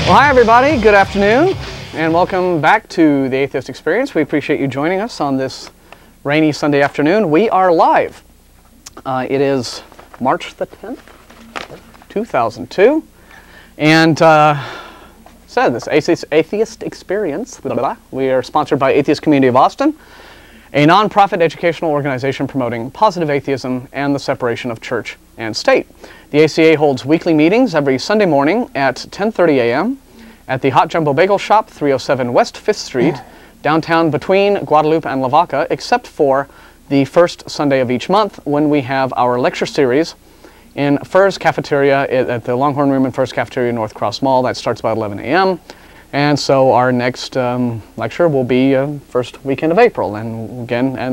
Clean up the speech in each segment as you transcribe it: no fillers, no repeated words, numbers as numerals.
Well, hi everybody, good afternoon, and welcome back to the Atheist Experience. We appreciate you joining us on this rainy Sunday afternoon. We are live. It is March the 10th, 2002, and this Atheist Experience, blah, blah, blah. We are sponsored by Atheist Community of Austin, a non-profit educational organization promoting positive atheism and the separation of church and state. The ACA holds weekly meetings every Sunday morning at 10:30 a.m. at the Hot Jumbo Bagel Shop, 307 West 5th Street, downtown between Guadalupe and Lavaca, except for the first Sunday of each month when we have our lecture series in Furr's Cafeteria at the Longhorn Room in Furr's Cafeteria, North Cross Mall. That starts about 11 a.m. And so our next lecture will be first weekend of April. And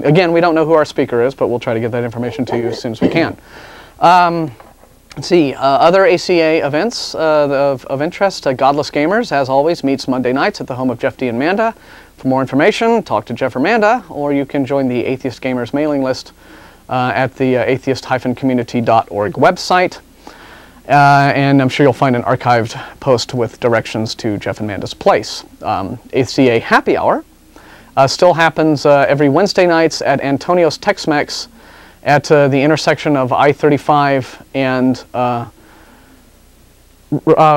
again, we don't know who our speaker is, but we'll try to get that information to you as soon as we can. Let's see, other ACA events of interest. Godless Gamers, as always, meets Monday nights at the home of Jeff D. and Manda. For more information, talk to Jeff or Manda, or you can join the Atheist Gamers mailing list at the atheist-community.org website. And I'm sure you'll find an archived post with directions to Jeff and Manda's place. ACA Happy Hour still happens every Wednesday nights at Antonio's Tex-Mex at the intersection of I-35 and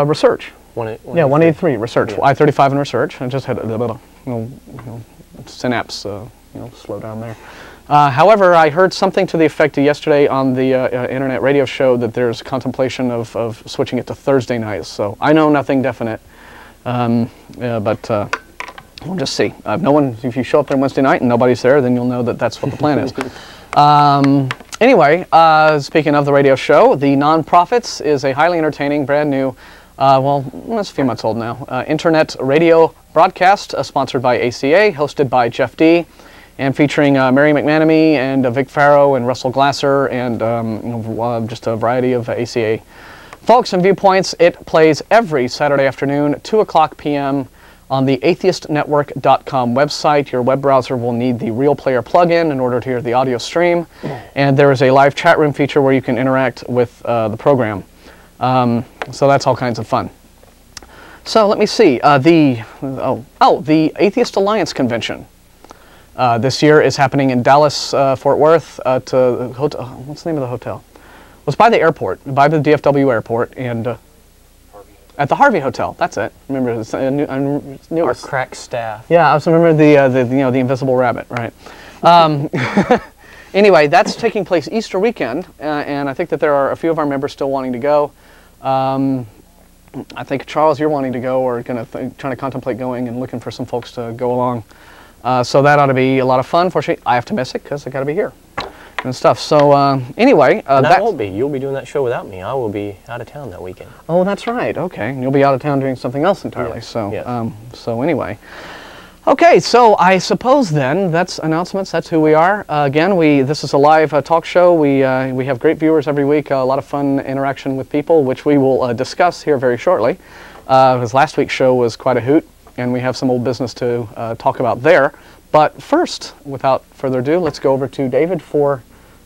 Research. 183 Research. Yeah. I-35 and Research. I just had a little synapse slow down there. However, I heard something to the effect of yesterday on the internet radio show that there's contemplation of switching it to Thursday nights. So I know nothing definite, but we'll just see. If you show up there Wednesday night and nobody's there, then you'll know that that's what the plan is. Anyway, speaking of the radio show, The Nonprofits is a highly entertaining, brand new, it's a few months old now, internet radio broadcast sponsored by ACA, hosted by Jeff D., and featuring Mary McManamy and Vic Farrow and Russell Glasser and just a variety of ACA folks and viewpoints. It plays every Saturday afternoon, 2 o'clock p.m. on the atheistnetwork.com website. Your web browser will need the Real Player plugin in order to hear the audio stream. And there is a live chat room feature where you can interact with the program. So that's all kinds of fun. So let me see. The Atheist Alliance Convention. This year is happening in Dallas, Fort Worth, at what's the name of the hotel? Well, it's by the airport, by the DFW airport, and at the Harvey Hotel. That's it. Remember, I knew our crack staff. Yeah, I also remember the Invisible Rabbit, right? Anyway, that's taking place Easter weekend, and I think that there are a few of our members still wanting to go. I think Charles, you're wanting to go, or trying to contemplate going and looking for some folks to go along. So that ought to be a lot of fun. Fortunately, I have to miss it because I got to be here and stuff. So anyway, and I won't be. You'll be doing that show without me. I will be out of town that weekend. Oh, that's right. Okay, and you'll be out of town doing something else entirely. Yeah. So yeah. So anyway, okay. So I suppose then that's announcements. That's who we are. Again, this is a live talk show. We have great viewers every week. A lot of fun interaction with people, which we will discuss here very shortly. Because last week's show was quite a hoot. And we have some old business to talk about there. But first, without further ado, let's go over to David for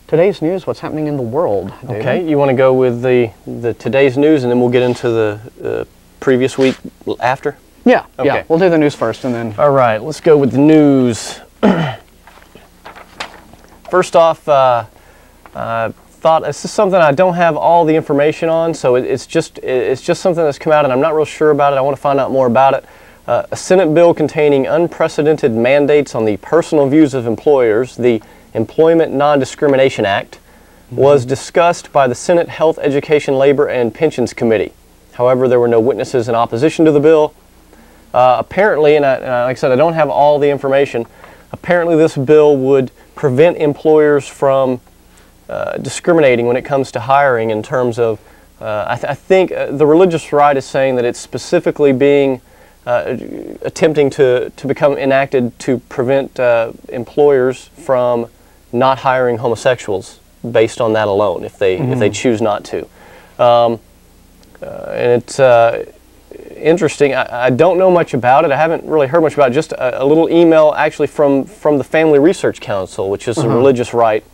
today's news. What's happening in the world, David? Okay, you want to go with the today's news, and then we'll get into the previous week after? Yeah, okay. Yeah. We'll do the news first, and then... All right, let's go with the news. First off, thought this is something I don't have all the information on, so it's just something that's come out, and I'm not real sure about it. I want to find out more about it. A Senate bill containing unprecedented mandates on the personal views of employers, the Employment Non-Discrimination Act, was discussed by the Senate Health, Education, Labor, and Pensions Committee. However, there were no witnesses in opposition to the bill. Apparently, and like I said, I don't have all the information, apparently this bill would prevent employers from discriminating when it comes to hiring in terms of, I think the religious right is saying that it's specifically being attempting to become enacted to prevent employers from not hiring homosexuals based on that alone, if they choose not to. And it's interesting. I don't know much about it. I haven't really heard much about it. Just a little email actually from the Family Research Council, which is a religious right.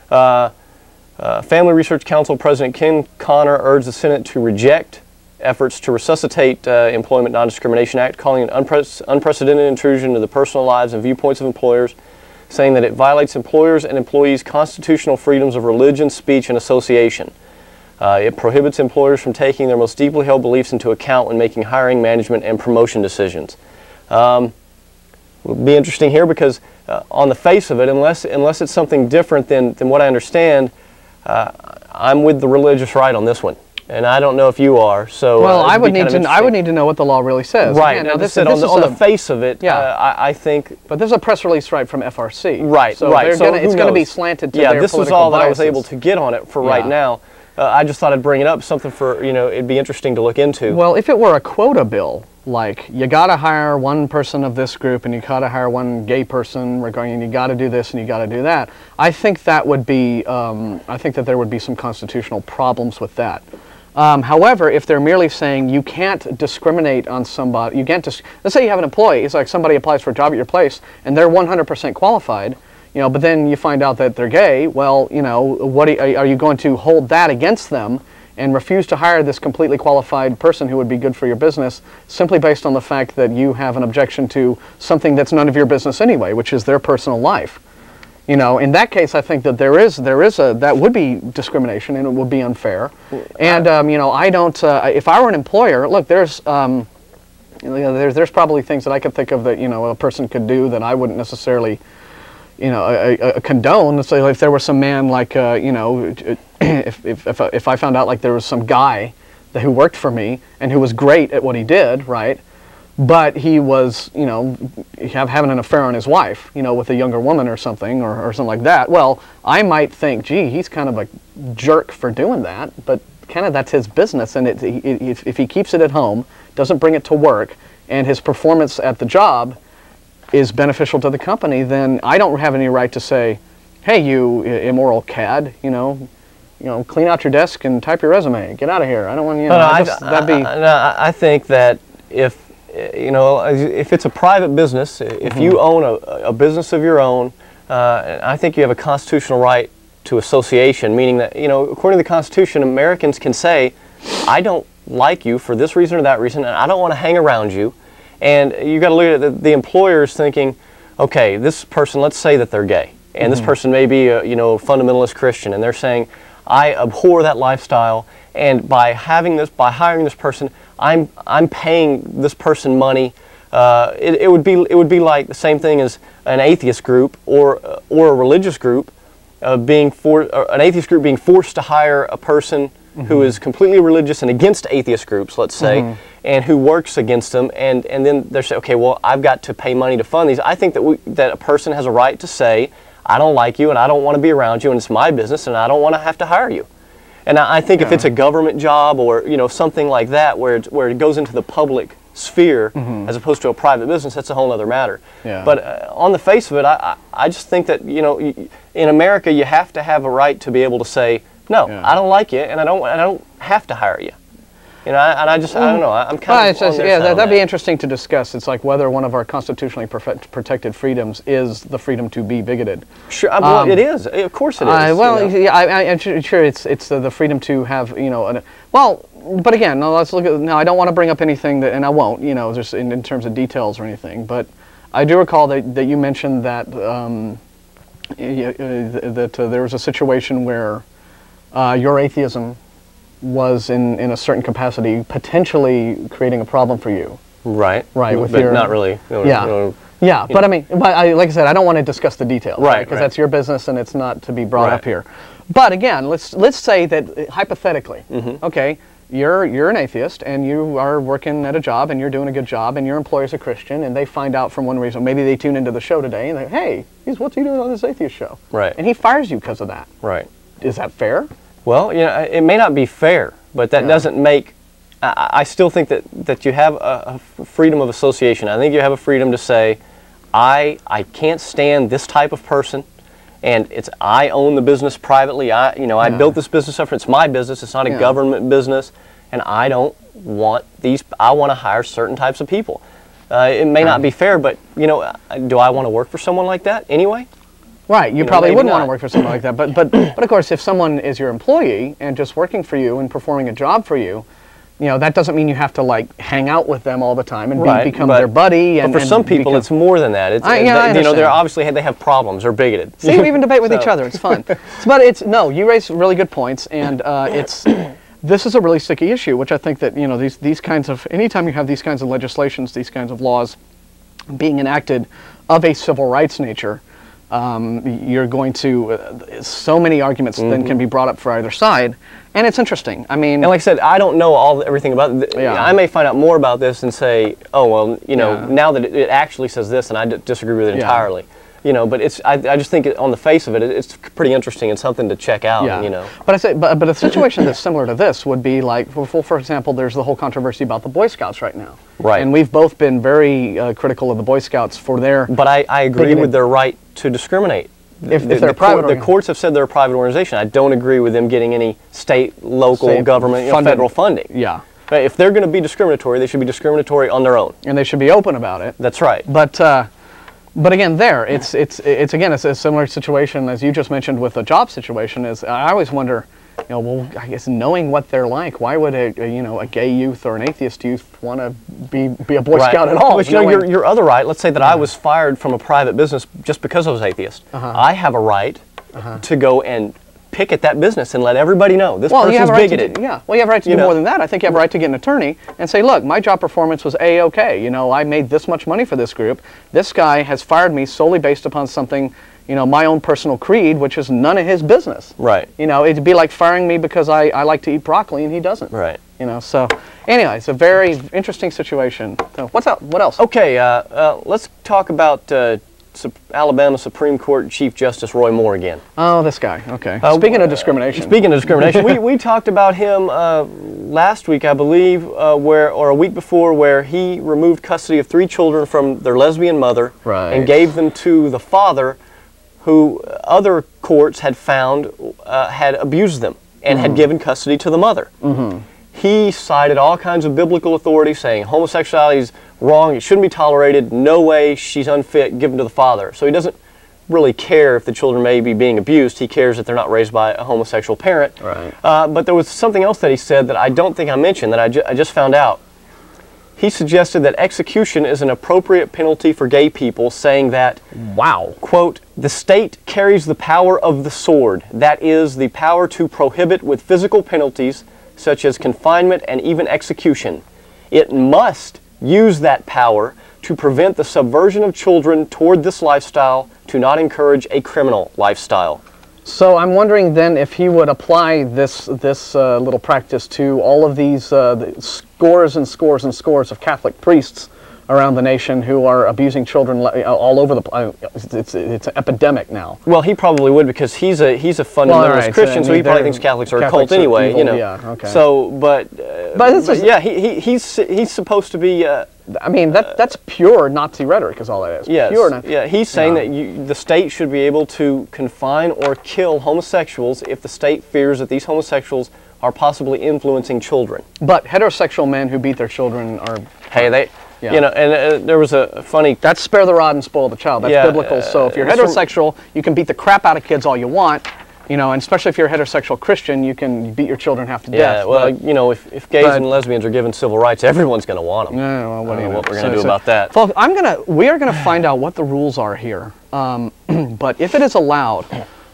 Family Research Council President Ken Connor urged the Senate to reject efforts to resuscitate Employment Non-Discrimination Act, calling it unprecedented intrusion into the personal lives and viewpoints of employers, saying that it violates employers' and employees' constitutional freedoms of religion, speech, and association. It prohibits employers from taking their most deeply held beliefs into account when making hiring, management, and promotion decisions. It will be interesting here because on the face of it, unless it's something different than what I understand, I'm with the religious right on this one. And I don't know if you are. So well, I would need to know what the law really says. Right. Again, now, on the face of it, yeah. I think. But there's a press release right from FRC. Right. So right. it's going to be slanted to their political this was all that biases. I was able to get on it for right now. I just thought I'd bring it up, something for it'd be interesting to look into. Well, if it were a quota bill, like you got to hire one person of this group and you got to hire one gay person, and you got to do this and you got to do that, I think that would be. I think that there would be some constitutional problems with that. However, if they're merely saying you can't discriminate on somebody, you can't let's say you have an employee, it's like somebody applies for a job at your place and they're 100% qualified, but then you find out that they're gay, well, what are you going to hold that against them and refuse to hire this completely qualified person who would be good for your business simply based on the fact that you have an objection to something that's none of your business anyway, which is their personal life? In that case, I think that that would be discrimination and it would be unfair. And I don't. If I were an employer, look, there's probably things that I could think of that a person could do that I wouldn't necessarily, condone. Let's say if there was some man like if I found out like there was some guy who worked for me and who was great at what he did, right? But he was, having an affair on his wife, with a younger woman or something, or something like that. Well, I might think, gee, he's kind of a jerk for doing that, but kind of that's his business, and if he keeps it at home, doesn't bring it to work, and his performance at the job is beneficial to the company, then I don't have any right to say, hey, you immoral cad, clean out your desk and type your resume, get out of here. I don't want I think that if it's a private business, if you own a business of your own, I think you have a constitutional right to association, meaning that, according to the Constitution, Americans can say, I don't like you for this reason or that reason, and I don't want to hang around you. And you got to look at the employers thinking, okay, this person, let's say that they're gay, and this person may be a fundamentalist Christian, and they're saying, I abhor that lifestyle, and by hiring this person, I'm paying this person money. It would be like the same thing as an atheist group or a religious group an atheist group being forced to hire a person who is completely religious and against atheist groups, let's say, and who works against them, and then they say, okay, well, I've got to pay money to fund these. I think that a person has a right to say, I don't like you and I don't want to be around you and it's my business and I don't want to have to hire you. And I think if it's a government job or something like that where it goes into the public sphere as opposed to a private business, that's a whole other matter. Yeah. But on the face of it, I just think that in America you have to have a right to be able to say, no, I don't like you and I don't have to hire you. I don't know. I'm kind of on their side on that'd be interesting to discuss. It's like whether one of our constitutionally protected freedoms is the freedom to be bigoted. Sure, well, it is. Of course, it is. I'm sure it's the freedom to have but again, let's look at. Now, I don't want to bring up anything that, and I won't. Just in terms of details or anything. But I do recall that you mentioned that there was a situation where your atheism was in a certain capacity potentially creating a problem for you. Right. With but your, not really. But I mean, like I said, I don't want to discuss the details. Right. Because that's your business and it's not to be brought up here. But again, let's say that hypothetically, okay, you're an atheist and you are working at a job and you're doing a good job and your employer's a Christian and they find out from one reason, maybe they tune into the show today and they, hey, what's he doing on this atheist show? Right. And he fires you because of that. Right. Is that fair? Well, it may not be fair, but that doesn't make. I still think that you have a freedom of association. I think you have a freedom to say, I can't stand this type of person, and I own the business privately. I built this business up. It's my business. It's not a government business, and I don't want these. I want to hire certain types of people. It may not be fair, but do I want to work for someone like that anyway? Right, you probably wouldn't want to work for someone like that, but of course, if someone is your employee and just working for you and performing a job for you, that doesn't mean you have to like hang out with them all the time and become but, their buddy. But for some people, it's more than that. It's, they're obviously they have problems. They're bigoted. See, we even debate with each other. It's fun. But you raise really good points, and this is a really sticky issue, which I think that these kinds of anytime you have these kinds of legislations, these kinds of laws being enacted of a civil rights nature, you're going to so many arguments then can be brought up for either side, and it's interesting. I mean, and like I said, I don't know everything about it. I may find out more about this and say, oh well, now that it actually says this, and I disagree with it entirely. But I just think on the face of it, it's pretty interesting and something to check out. Yeah. But a situation that's similar to this would be like, for example, there's the whole controversy about the Boy Scouts right now. Right. And we've both been very critical of the Boy Scouts for their. But I agree with their right to discriminate. If they're private, the courts have said they're a private organization. I don't agree with them getting any state, local government, federal funding. Yeah. If they're going to be discriminatory, they should be discriminatory on their own. And they should be open about it. That's right. But again, it's a similar situation as you just mentioned with the job situation. I always wonder, I guess knowing what they're like, why would a gay youth or an atheist youth want to be a Boy Scout at all? But your other right. Let's say that I was fired from a private business just because I was atheist. I have a right to go and picket that business and let everybody know this person's bigoted. Well, you have a right to do more than that. I think you have a right to get an attorney and say, look, my job performance was A-okay. I made this much money for this group. This guy has fired me solely based upon something, my own personal creed, which is none of his business. Right. It'd be like firing me because I like to eat broccoli and he doesn't. Right. So anyway, it's a very interesting situation. So what else? Okay, let's talk about Alabama Supreme Court Chief Justice Roy Moore again. Oh, this guy. Okay. Speaking of discrimination. we talked about him last week, I believe, or a week before, where he removed custody of 3 children from their lesbian mother and gave them to the father, who other courts had found had abused them and had given custody to the mother. He cited all kinds of biblical authority saying homosexuality is wrong, it shouldn't be tolerated, no way, she's unfit, give them to the father. So he doesn't really care if the children may be being abused, he cares that they're not raised by a homosexual parent. Right. But there was something else that he said that I don't think I mentioned that I just found out. He suggested that execution is an appropriate penalty for gay people, saying that, wow, quote, the state carries the power of the sword, that is, the power to prohibit with physical penalties such as confinement and even execution. It must use that power to prevent the subversion of children toward this lifestyle, to not encourage a criminal lifestyle. So I'm wondering then if he would apply this little practice to all of these scores and scores and scores of Catholic priests around the nation who are abusing children all over the it's an epidemic now. Well, he probably would, because he's a fundamentalist Christian, so he probably thinks Catholics are a cult anyway. Evil, yeah, okay. So, but yeah, he's supposed to be. I mean, that's pure Nazi rhetoric, is all that is. Yes. Pure Nazi. Yeah, he's saying that the state should be able to confine or kill homosexuals if the state fears that these homosexuals are possibly influencing children. But heterosexual men who beat their children are. Hey, they. Yeah. And there was a funny. That's spare the rod and spoil the child. That's biblical. So if you're heterosexual, you can beat the crap out of kids all you want. And especially if you're a heterosexual Christian, you can beat your children half to death. Yeah, well, if gays and lesbians are given civil rights, everyone's going to want them. Yeah, well, what we're going to do about that? Folks, we are going to find out what the rules are here. But if it is allowed,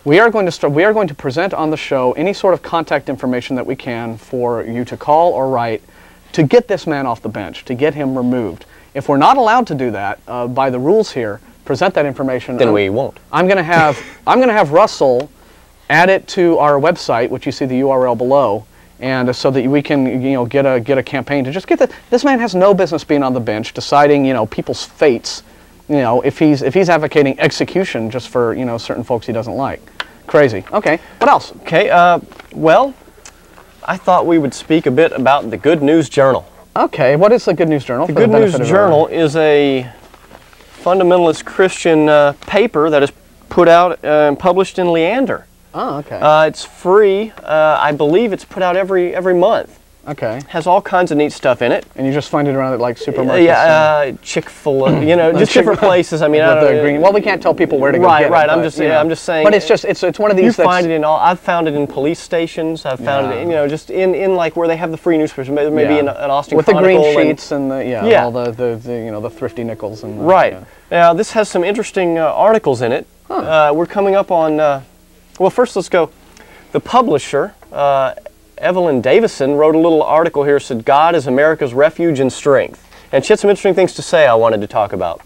we are going to present on the show any sort of contact information that we can for you to call or write to get this man off the bench, to get him removed. If we're not allowed to do that by the rules here, present that information. Then we won't. I'm going to have Russell add it to our website, which you see the URL below, and so that we can get a campaign to just get this man has no business being on the bench deciding people's fates. If he's advocating execution just for certain folks he doesn't like. Crazy. Okay. What else? Okay. Well, I thought we would speak a bit about the Good News Journal. Okay. What is the Good News Journal? The Good News Journal is a fundamentalist Christian paper that is put out and published in Leander. Oh, okay. It's free. I believe it's put out every month. Okay. Has all kinds of neat stuff in it. And you just find it around at like supermarkets? Yeah, Chick-fil-A, you know, just different places. I mean, I don't know. Green. Well, we can't tell people where to go get it. Right, I'm just saying. But it's one of these. You find it in all. I've found it in police stations. I've found it, just in like where they have the free newspapers, maybe in an Austin with Chronicle. With the green sheets and all the thrifty nickels and. Right. Now this has some interesting articles in it. Huh. We're coming up on. Well, first let's go. The publisher. Evelyn Davison wrote a little article here, said, God is America's refuge and strength. And she had some interesting things to say I wanted to talk about.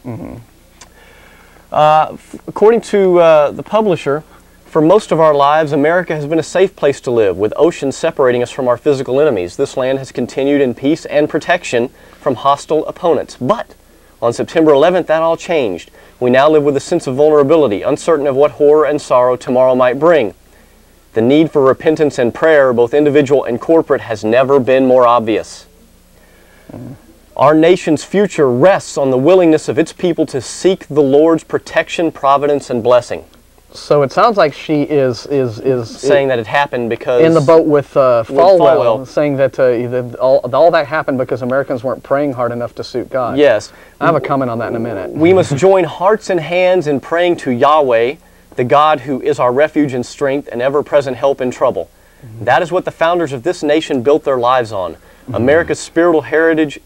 According to the publisher, for most of our lives, America has been a safe place to live, with oceans separating us from our physical enemies. This land has continued in peace and protection from hostile opponents. But on September 11th, that all changed. We now live with a sense of vulnerability, uncertain of what horror and sorrow tomorrow might bring. The need for repentance and prayer, both individual and corporate, has never been more obvious. Our nation's future rests on the willingness of its people to seek the Lord's protection, providence, and blessing. So it sounds like she is saying that it happened because in the boat with Falwell, saying that all that happened because Americans weren't praying hard enough to suit God. Yes, I have a comment on that in a minute. We must join hearts and hands in praying to Yahweh, the God who is our refuge and strength and ever-present help in trouble. That is what the founders of this nation built their lives on. America's spiritual heritage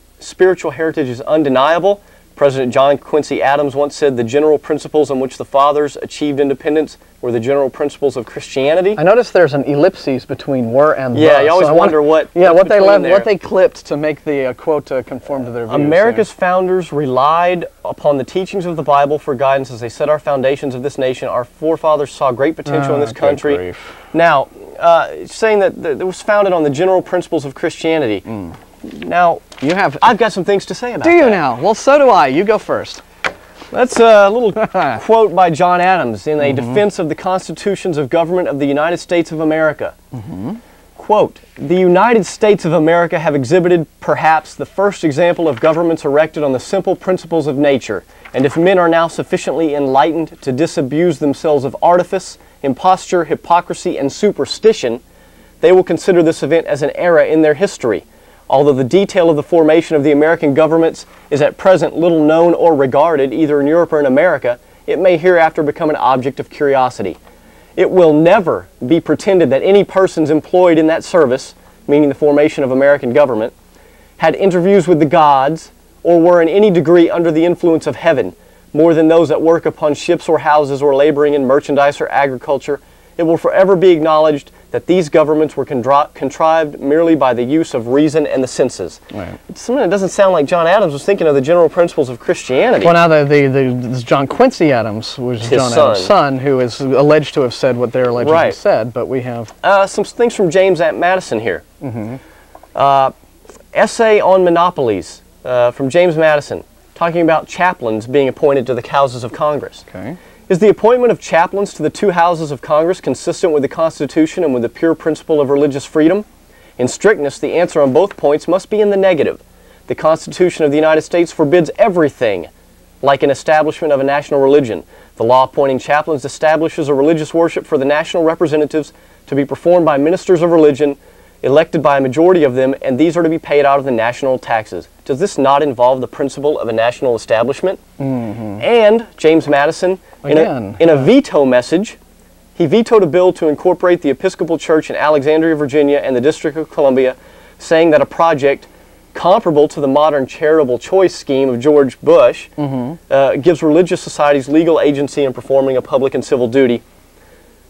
is undeniable. President John Quincy Adams once said the general principles on which the fathers achieved independence were the general principles of Christianity. I noticed there's an ellipsis between were and the. Yeah, you always wonder what they clipped to make the quote conform to their views. America's founders relied upon the teachings of the Bible for guidance as they set our foundations of this nation. Our forefathers saw great potential in this country. Grief. Now, saying that it was founded on the general principles of Christianity. Now, I've got some things to say about that. Do you now? Well, so do I. You go first. That's a little quote by John Adams in a defense of the constitutions of government of the United States of America. Quote, the United States of America have exhibited perhaps the first example of governments erected on the simple principles of nature, and if men are now sufficiently enlightened to disabuse themselves of artifice, imposture, hypocrisy, and superstition, they will consider this event as an era in their history. Although the detail of the formation of the American governments is at present little known or regarded either in Europe or in America, it may hereafter become an object of curiosity. It will never be pretended that any persons employed in that service, meaning the formation of American government, had interviews with the gods or were in any degree under the influence of heaven, more than those that work upon ships or houses or laboring in merchandise or agriculture. It will forever be acknowledged that these governments were contrived merely by the use of reason and the senses. Right. Something that doesn't sound like John Adams was thinking of the general principles of Christianity. Well, now this John Quincy Adams was John Adams' son, who is alleged to have said what they're allegedly said, but we have... some things from James Madison here. Essay on Monopolies from James Madison, talking about chaplains being appointed to the houses of Congress. Okay. Is the appointment of chaplains to the two houses of Congress consistent with the Constitution and with the pure principle of religious freedom? In strictness, the answer on both points must be in the negative. The Constitution of the United States forbids everything, like an establishment of a national religion. The law appointing chaplains establishes a religious worship for the national representatives to be performed by ministers of religion, elected by a majority of them, and these are to be paid out of the national taxes. Does this not involve the principle of a national establishment? And James Madison, in a veto message, he vetoed a bill to incorporate the Episcopal Church in Alexandria, Virginia, and the District of Columbia, saying that a project comparable to the modern charitable choice scheme of George Bush gives religious societies legal agency in performing a public and civil duty,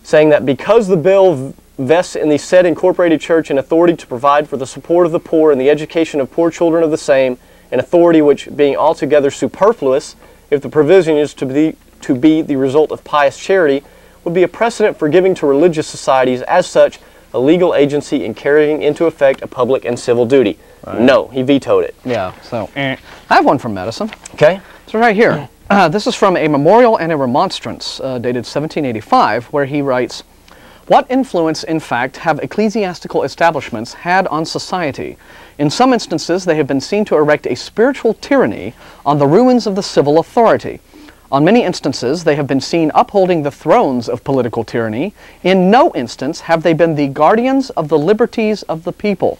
saying that because the bill vests in the said incorporated church an authority to provide for the support of the poor and the education of poor children of the same, an authority which, being altogether superfluous, if the provision is to be the result of pious charity, would be a precedent for giving to religious societies as such a legal agency in carrying into effect a public and civil duty. No, he vetoed it. Yeah, so I have one from Madison. Okay. So right here. This is from a memorial and a remonstrance dated 1785, where he writes, what influence, in fact, have ecclesiastical establishments had on society? In some instances, they have been seen to erect a spiritual tyranny on the ruins of the civil authority. On many instances, they have been seen upholding the thrones of political tyranny. In no instance have they been the guardians of the liberties of the people.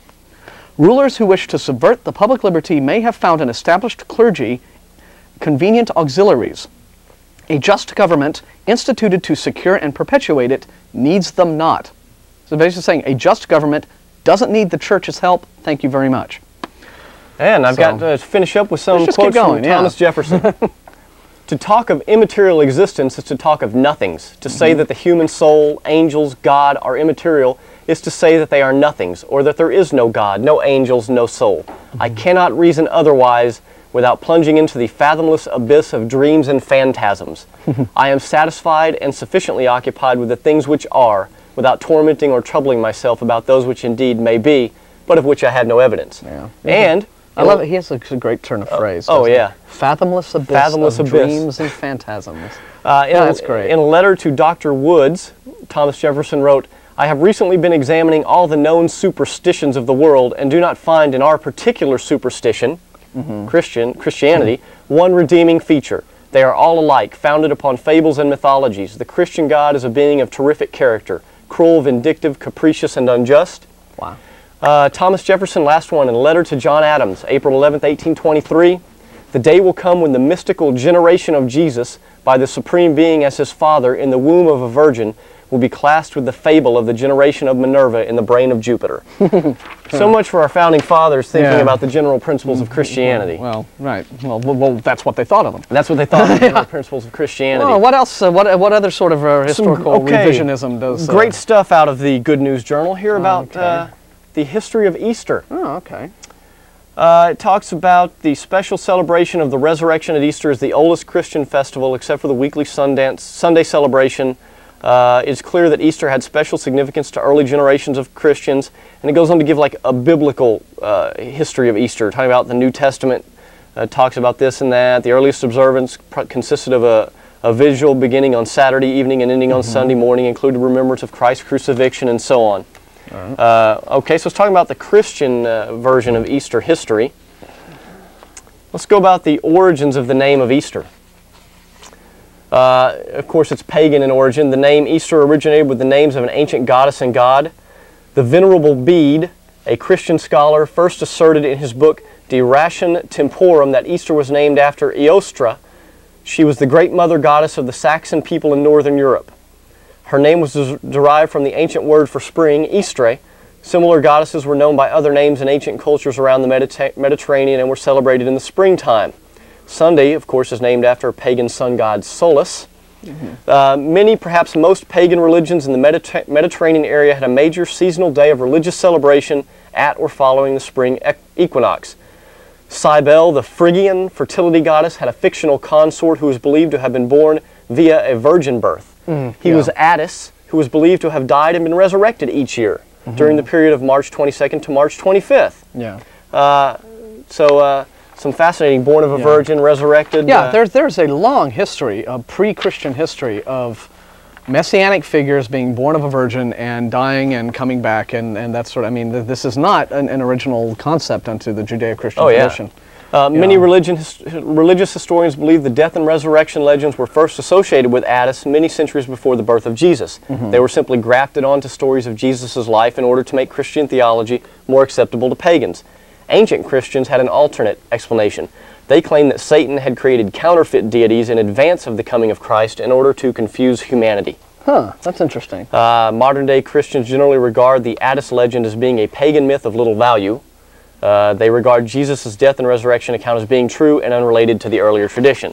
Rulers who wish to subvert the public liberty may have found an established clergy convenient auxiliaries. A just government instituted to secure and perpetuate it needs them not. So basically saying a just government doesn't need the church's help. Thank you very much. And I've got to finish up with some just quotes keep going, from Thomas Jefferson. To talk of immaterial existence is to talk of nothings. To say that the human soul, angels, God are immaterial is to say that they are nothings, or that there is no God, no angels, no soul. I cannot reason otherwise without plunging into the fathomless abyss of dreams and phantasms. I am satisfied and sufficiently occupied with the things which are, without tormenting or troubling myself about those which indeed may be, but of which I have no evidence. Yeah. And I love it. He has a great turn of phrase. Oh, yeah. Fathomless abyss Fathomless of abyss. dreams and phantasms. That's great. In a letter to Dr. Woods, Thomas Jefferson wrote, I have recently been examining all the known superstitions of the world and do not find in our particular superstition, Christianity, one redeeming feature. They are all alike, founded upon fables and mythologies. The Christian God is a being of terrific character, cruel, vindictive, capricious, and unjust. Wow. Thomas Jefferson, last one, in a letter to John Adams, April 11th, 1823. The day will come when the mystical generation of Jesus, by the Supreme Being as his Father in the womb of a virgin, will be classed with the fable of the generation of Minerva in the brain of Jupiter. So much for our founding fathers thinking about the general principles of Christianity. Well, right. Well, that's what they thought of them. That's what they thought of the general principles of Christianity. Well, what else? What other sort of historical revisionism does? Great stuff out of the Good News Journal here about the history of Easter. Oh, okay. It talks about the special celebration of the resurrection at Easter is the oldest Christian festival, except for the weekly Sunday celebration. It's clear that Easter had special significance to early generations of Christians, and it goes on to give like a biblical history of Easter, talking about the New Testament, talks about this and that. The earliest observance consisted of a visual beginning on Saturday evening and ending on Sunday morning, included remembrance of Christ's crucifixion and so on. Okay, so it's talking about the Christian version of Easter history. Let's go about the origins of the name of Easter. Of course, it's pagan in origin. The name Easter originated with the names of an ancient goddess and god. The Venerable Bede, a Christian scholar, first asserted in his book De Ration Temporum that Easter was named after Eostra. She was the great mother goddess of the Saxon people in northern Europe. Her name was derived from the ancient word for spring, Eastre. Similar goddesses were known by other names in ancient cultures around the Mediterranean and were celebrated in the springtime. Sunday, of course, is named after pagan sun god Solus. Many, perhaps most pagan religions in the Mediterranean area had a major seasonal day of religious celebration at or following the spring equinox. Cybele, the Phrygian fertility goddess, had a fictional consort who was believed to have been born via a virgin birth. He was Attis, who was believed to have died and been resurrected each year during the period of March 22nd to March 25th. Some fascinating, born of a virgin, resurrected. There's a long history, a pre-Christian history of messianic figures being born of a virgin and dying and coming back, and that sort of, I mean, this is not an original concept unto the Judeo-Christian tradition. Many religious historians believe the death and resurrection legends were first associated with Attis many centuries before the birth of Jesus. They were simply grafted onto stories of Jesus' life in order to make Christian theology more acceptable to pagans. Ancient Christians had an alternate explanation. They claimed that Satan had created counterfeit deities in advance of the coming of Christ in order to confuse humanity. That's interesting. Modern-day Christians generally regard the Attis legend as being a pagan myth of little value. They regard Jesus' death and resurrection account as being true and unrelated to the earlier tradition.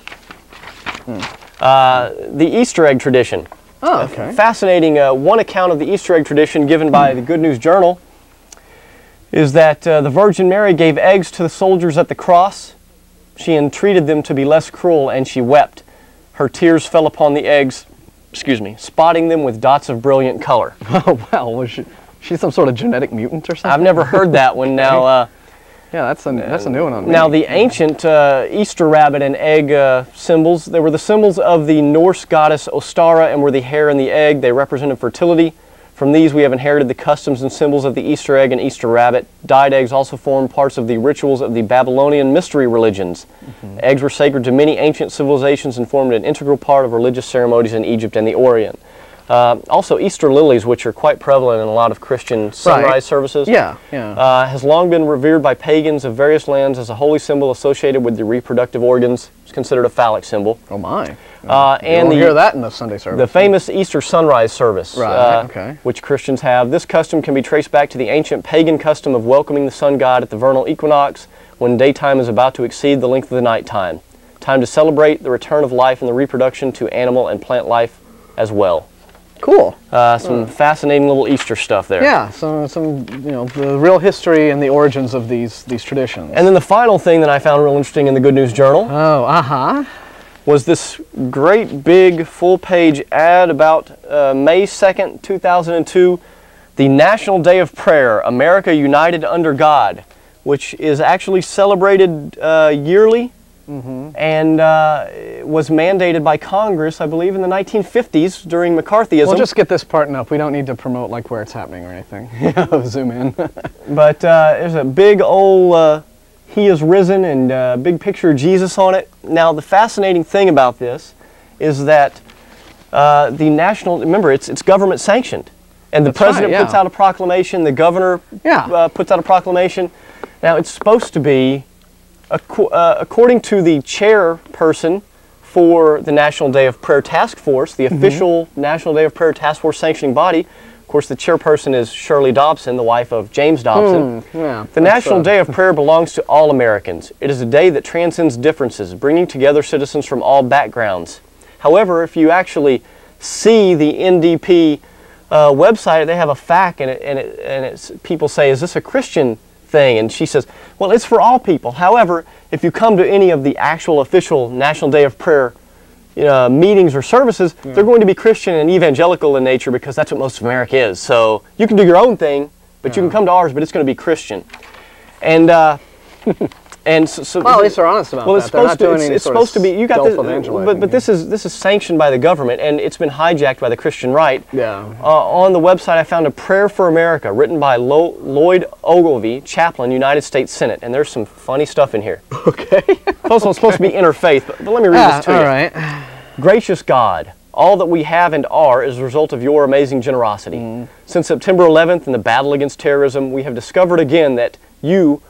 The Easter egg tradition. Fascinating. One account of the Easter egg tradition given by the Good News Journal is that the Virgin Mary gave eggs to the soldiers at the cross. She entreated them to be less cruel, and she wept. Her tears fell upon the eggs, spotting them with dots of brilliant color. Oh, wow. Was she some sort of genetic mutant or something? I've never heard that one. Now, that's a new one on me. Now, the ancient Easter rabbit and egg symbols, they were the symbols of the Norse goddess Ostara and were the hare and the egg. They represented fertility. From these, we have inherited the customs and symbols of the Easter egg and Easter rabbit. Dyed eggs also formed parts of the rituals of the Babylonian mystery religions. Eggs were sacred to many ancient civilizations and formed an integral part of religious ceremonies in Egypt and the Orient. Also, Easter lilies, which are quite prevalent in a lot of Christian sunrise services, has long been revered by pagans of various lands as a holy symbol associated with the reproductive organs. It's considered a phallic symbol. Oh my! And you hear that in the Sunday service. The famous Easter sunrise service, which Christians have. This custom can be traced back to the ancient pagan custom of welcoming the sun god at the vernal equinox, when daytime is about to exceed the length of the nighttime. Time to celebrate the return of life and the reproduction to animal and plant life as well. Cool. Some fascinating little Easter stuff there. Yeah, some the real history and the origins of these traditions. And then the final thing that I found real interesting in the Good News Journal was this great big full-page ad about May 2nd, 2002, the National Day of Prayer, America United Under God, which is actually celebrated yearly. And was mandated by Congress, I believe, in the 1950s during McCarthyism. We'll just get this part up. We don't need to promote like where it's happening or anything. Zoom in. But there's a big old He is Risen and a big picture of Jesus on it. Now, the fascinating thing about this is that the national, remember, it's government sanctioned. And the president puts out a proclamation, the governor puts out a proclamation. Now, it's supposed to be, according to the chairperson for the National Day of Prayer Task Force, the official National Day of Prayer Task Force sanctioning body, of course the chairperson is Shirley Dobson, the wife of James Dobson. The National Day of Prayer belongs to all Americans. It is a day that transcends differences, bringing together citizens from all backgrounds. However, if you actually see the NDP website, they have a FAQ, and people say, is this a Christian thing? And she says, well, it's for all people. However, if you come to any of the actual official National Day of Prayer meetings or services, they're going to be Christian and evangelical in nature, because that's what most of America is. So you can do your own thing, but you can come to ours, but it's going to be Christian. And so well, at least they're honest about that. It's supposed to be. You got this, but this is sanctioned by the government, and it's been hijacked by the Christian right. On the website, I found a prayer for America written by Lloyd Ogilvie, chaplain, United States Senate, and there's some funny stuff in here. Okay. It's supposed to be interfaith, but let me read this to you. All right. Gracious God, all that we have and are is a result of your amazing generosity. Since September 11th and the battle against terrorism, we have discovered again that you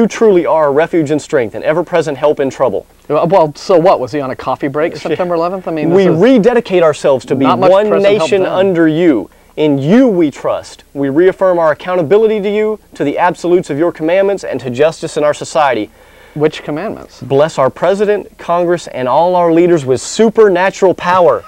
truly are a refuge and strength, and ever-present help in trouble. Well, so what? Was he on a coffee break September 11th? I mean, we rededicate ourselves to be one nation under you. In you we trust. We reaffirm our accountability to you, to the absolutes of your commandments, and to justice in our society. Which commandments? Bless our president, Congress, and all our leaders with supernatural power.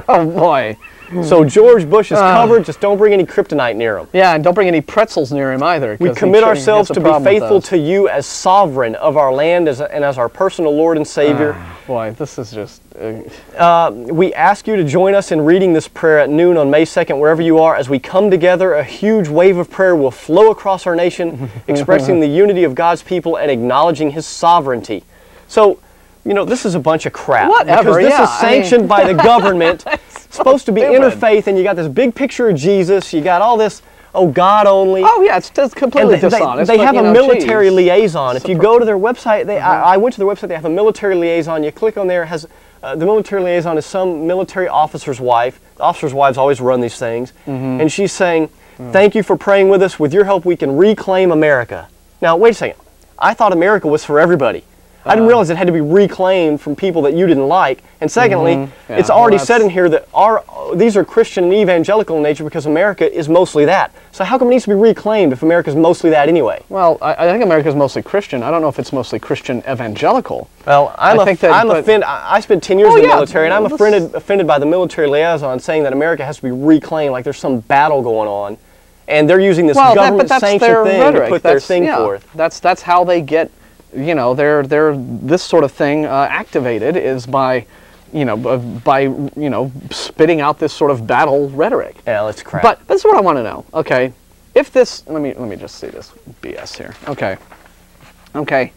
Oh, boy. So George Bush is covered, just don't bring any kryptonite near him. Yeah, and don't bring any pretzels near him either. We commit ourselves to be faithful to you as sovereign of our land and as our personal Lord and Savior. Boy, this is just... we ask you to join us in reading this prayer at noon on May 2nd, wherever you are. As we come together, a huge wave of prayer will flow across our nation, expressing the unity of God's people and acknowledging His sovereignty. So, this is a bunch of crap. Whatever, because this is sanctioned by the government. It's supposed to be interfaith, and you got this big picture of Jesus. You got all this, God only. Oh, yeah, it's completely dishonest. They have a military liaison. If you go to their website, I went to their website, they have a military liaison. You click on there, it has the military liaison is some military officer's wife. The officer's wives always run these things. And she's saying, thank you for praying with us. With your help, we can reclaim America. Now, wait a second. I thought America was for everybody. I didn't realize it had to be reclaimed from people that you didn't like. And secondly, it's already said in here that these are Christian and evangelical in nature, because America is mostly that. So how come it needs to be reclaimed if America is mostly that anyway? Well, I think America is mostly Christian. I don't know if it's mostly Christian evangelical. Well, I spent 10 years in the military, and I'm offended by the military liaison saying that America has to be reclaimed, like there's some battle going on. And they're using this government-sanctioned thing to put their thing forth. That's how they get... this sort of thing activated is by spitting out this sort of battle rhetoric. Yeah, that's crap. But this is what I want to know. Okay, if this, let me just see this BS here. Okay.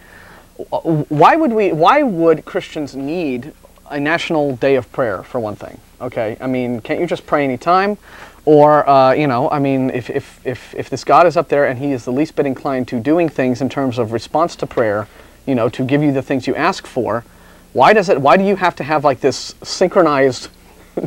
Why would Christians need a national day of prayer, for one thing? Okay, I mean, can't you just pray any time? Or, I mean, if this God is up there and He is the least bit inclined to doing things in terms of response to prayer, to give you the things you ask for, why do you have to have like this synchronized,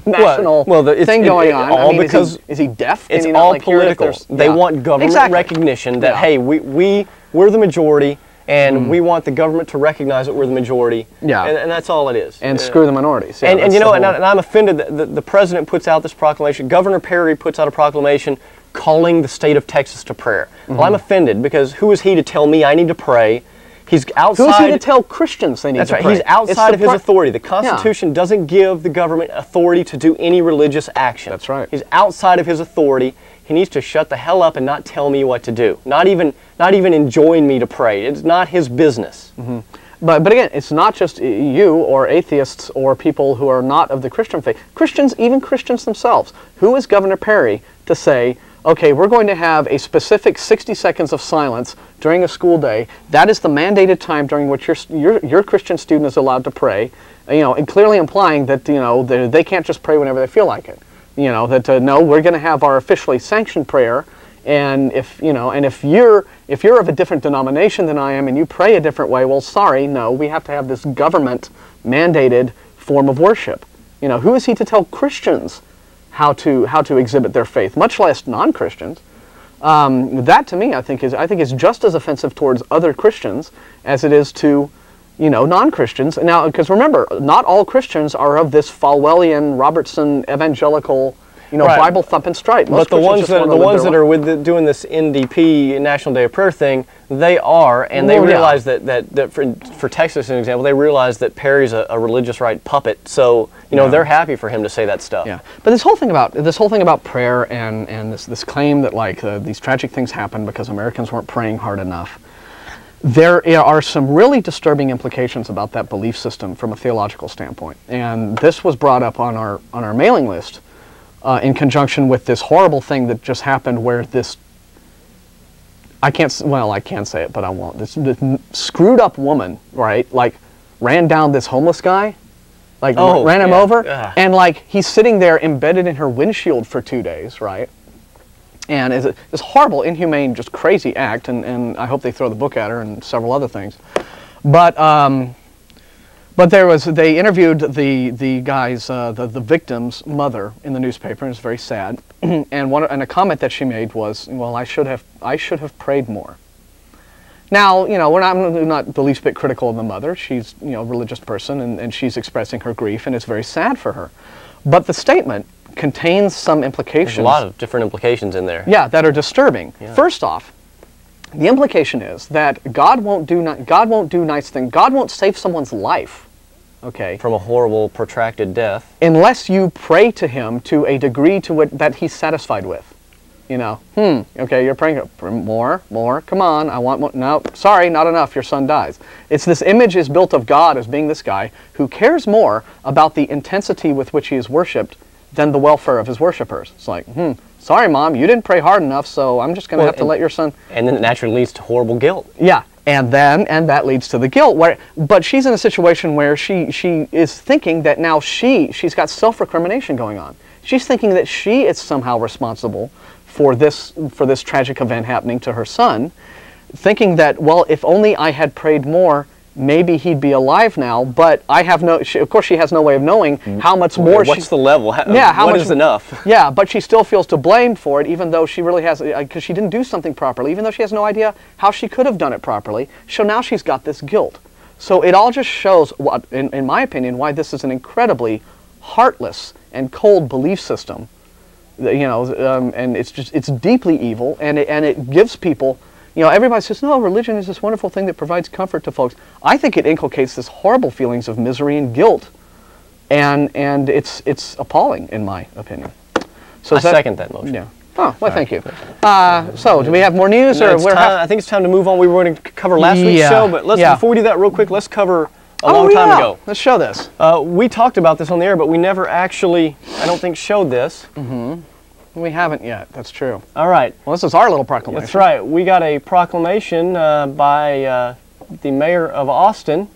national thing going on. All I mean, because is he deaf? It's Can he not, all like, hear it if political. They want government recognition that, hey, we're the majority, and we want the government to recognize that we're the majority. Yeah. And that's all it is. And screw the minorities. Yeah, and you know, and I'm offended that the president puts out this proclamation. Governor Perry puts out a proclamation calling the state of Texas to prayer. Well, I'm offended because who is he to tell me I need to pray? He's outside. Who is he to tell Christians they need to pray? That's right. He's outside of his authority. The Constitution doesn't give the government authority to do any religious action. That's right. He's outside of his authority. He needs to shut the hell up and not tell me what to do. Not even enjoin me to pray. It's not his business. But again, it's not just you or atheists or people who are not of the Christian faith. Christians, even Christians themselves. Who is Governor Perry to say, okay, we're going to have a specific 60 seconds of silence during a school day. That is the mandated time during which your Christian student is allowed to pray. You know, and clearly implying that, you know, they can't just pray whenever they feel like it. You know, that no, we're going to have our officially sanctioned prayer. And if you're of a different denomination than I am and you pray a different way, well, sorry, no, we have to have this government mandated form of worship. You know, who is he to tell Christians how to exhibit their faith, much less non-Christians? That to me, I think is just as offensive towards other Christians as it is to, you know, non-Christians. Now, because remember, not all Christians are of this Falwellian, Robertson, evangelical, you know, Bible thumping stripe. But the ones that are with doing this NDP National Day of Prayer thing, they are, and they realize that for Texas, an example, they realize that Perry's a religious right puppet. So you know they're happy for him to say that stuff. Yeah, but this whole thing about prayer and this claim that like these tragic things happened because Americans weren't praying hard enough. There are some really disturbing implications about that belief system from a theological standpoint, and this was brought up on our mailing list. In conjunction with this horrible thing that just happened where this, I can't say it, but I won't. This screwed up woman, right, like ran down this homeless guy, like ran him over, and like he's sitting there embedded in her windshield for 2 days, right? And it's this horrible, inhumane, just crazy act, and I hope they throw the book at her and several other things. But they interviewed the guy's, the victim's mother in the newspaper, and it's very sad. and a comment that she made was, well, I should have prayed more. Now, you know, I'm not the least bit critical of the mother. She's, you know, a religious person, and she's expressing her grief, and it's very sad for her. But the statement contains some implications. There's a lot of different implications in there. Yeah, that are disturbing. Yeah. First off, the implication is that God won't do nice things. God won't save someone's life, okay, from a horrible, protracted death, unless you pray to Him to a degree that He's satisfied with. You know, okay, you're praying more. Come on, I want more. No, sorry, not enough. Your son dies. It's this image is built of God as being this guy who cares more about the intensity with which he is worshipped than the welfare of his worshipers. It's like, sorry, Mom, you didn't pray hard enough, so I'm just going to have to let your son... And then it naturally leads to horrible guilt. Yeah, and that leads to the guilt. But she's in a situation where she is thinking that now she's got self-recrimination going on. She's thinking that she is somehow responsible for this tragic event happening to her son, thinking that, well, if only I had prayed more, maybe he'd be alive now, but I have of course she has no way of knowing how much more what's the level? How much is enough? Yeah, but she still feels to blame for it, even though she really has, because she didn't do something properly, even though she has no idea how she could have done it properly. So now she's got this guilt. So it all just shows, in my opinion, why this is an incredibly heartless and cold belief system. You know, and it's deeply evil, and it gives people. You know, everybody says, no, religion is this wonderful thing that provides comfort to folks. I think it inculcates this horrible feelings of misery and guilt, and it's appalling, in my opinion. So I second that motion. Yeah. Oh, well, thank you. So, do we have more news? I think it's time to move on. We were going to cover last week's show, but before we do that real quick, let's cover a long time ago. Let's show this. We talked about this on the air, but we never actually, I don't think, showed this. We haven't yet. That's true. All right. Well, this is our little proclamation. That's right. We got a proclamation by the mayor of Austin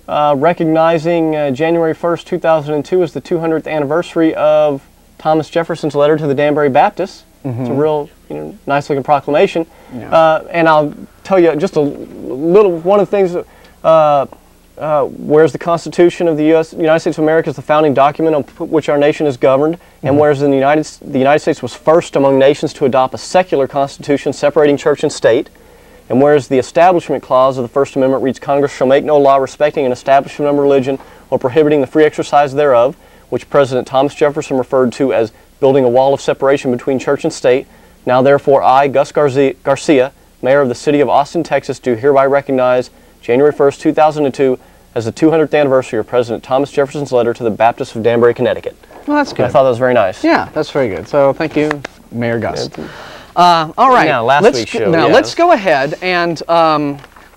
recognizing January 1st, 2002 as the 200th anniversary of Thomas Jefferson's letter to the Danbury Baptists. It's a real, nice-looking proclamation. Yeah. And I'll tell you just a little. One of the things whereas the Constitution of the United States of America is the founding document on which our nation is governed, and whereas the United States was first among nations to adopt a secular constitution separating church and state, and whereas the Establishment Clause of the First Amendment reads, Congress shall make no law respecting an establishment of religion or prohibiting the free exercise thereof, which President Thomas Jefferson referred to as building a wall of separation between church and state. Now therefore I, Gus Garcia, Mayor of the City of Austin, Texas, do hereby recognize January 1st, 2002 as the 200th anniversary of President Thomas Jefferson's letter to the Baptists of Danbury, Connecticut. Well, that's good. And I thought that was very nice. Yeah, that's very good. So thank you, Mayor Gus. All right. Now, week's show. Now, let's go ahead and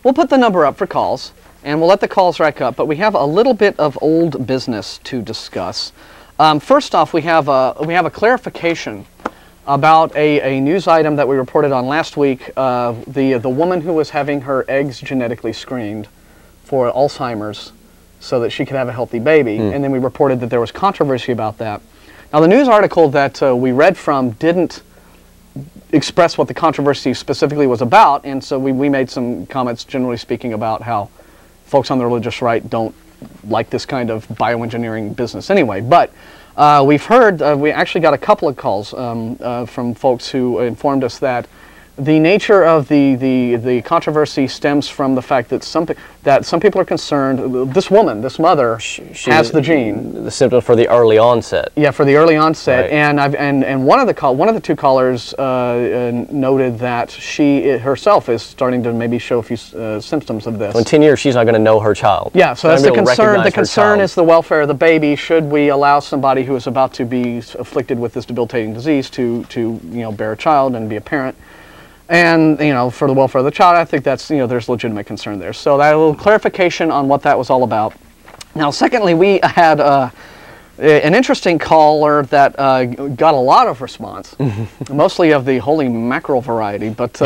we'll put the number up for calls, and we'll let the calls rack up, but we have a little bit of old business to discuss. First off, we have a clarification about a news item that we reported on last week. The woman who was having her eggs genetically screened for Alzheimer's so that she could have a healthy baby, and then we reported that there was controversy about that. Now, the news article that we read from didn't express what the controversy specifically was about, and so we made some comments, generally speaking, about how folks on the religious right don't like this kind of bioengineering business anyway. But we've heard, we actually got a couple of calls from folks who informed us that the nature of the controversy stems from the fact that some people are concerned. This woman, this mother, has the gene. The symptom for the early onset. Yeah, for the early onset, right. and one of the two callers noted that she herself is starting to maybe show a few symptoms of this. So in 10 years, she's not going to know her child. Yeah, so that's the concern. The concern is the welfare of the baby. Should we allow somebody who is about to be afflicted with this debilitating disease to bear a child and be a parent? And, for the welfare of the child, I think that's, there's legitimate concern there. So that little clarification on what that was all about. Now, secondly, we had an interesting caller that got a lot of response, mostly of the holy mackerel variety. But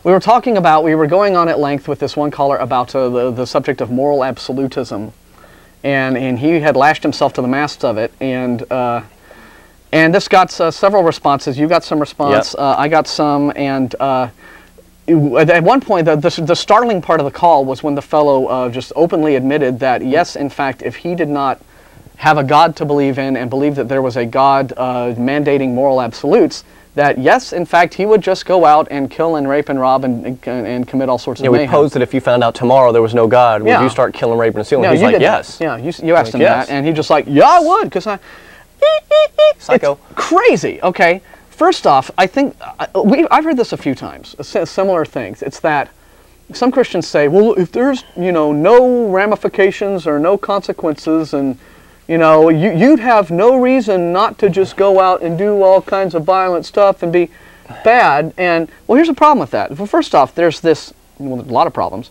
we were going on at length with this one caller about the subject of moral absolutism. And he had lashed himself to the mast of it. And this got several responses. You got some response. Yep. I got some. And at one point, the startling part of the call was when the fellow just openly admitted that, yes, in fact, if he did not have a God to believe in and believe that there was a God mandating moral absolutes, that, yes, in fact, he would just go out and kill and rape and rob and commit all sorts of mayhem. We posed that if you found out tomorrow there was no God, would you start killing, raping, and stealing? He's like, yes. Yeah, you asked him that, and he just like, yeah, I would, because Psycho. It's crazy. Okay, first off, I think I've heard this a few times. Similar things. It's that some Christians say, well, if there's no ramifications or no consequences, and you'd have no reason not to just go out and do all kinds of violent stuff and be bad. And well, here's the problem with that. Well, first off, there's a lot of problems.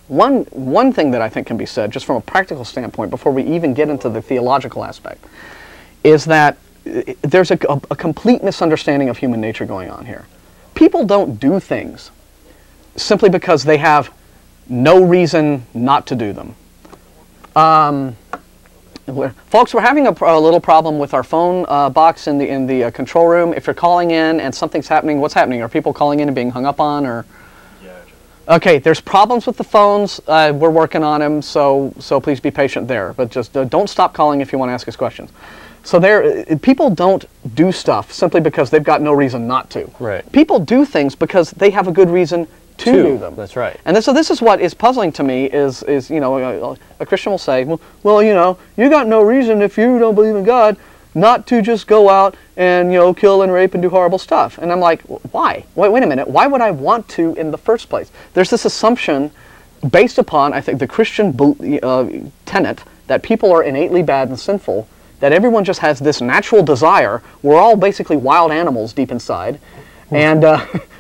One thing that I think can be said, just from a practical standpoint, before we even get into the theological aspect, is that there's a complete misunderstanding of human nature going on here. People don't do things simply because they have no reason not to do them. Folks, we're having a little problem with our phone box in the control room. If you're calling in and something's happening, what's happening? Are people calling in and being hung up on, or? Okay, there's problems with the phones. We're working on them, so please be patient there. But just don't stop calling if you want to ask us questions. So people don't do stuff simply because they've got no reason not to. Right. People do things because they have a good reason to do them. That's right. And so this is what is puzzling to me is a Christian will say, well, you got no reason if you don't believe in God not to just go out and kill and rape and do horrible stuff. And I'm like, why? Wait a minute. Why would I want to in the first place? There's this assumption based upon, I think, the Christian tenet that people are innately bad and sinful, that everyone just has this natural desire. We're all basically wild animals deep inside, and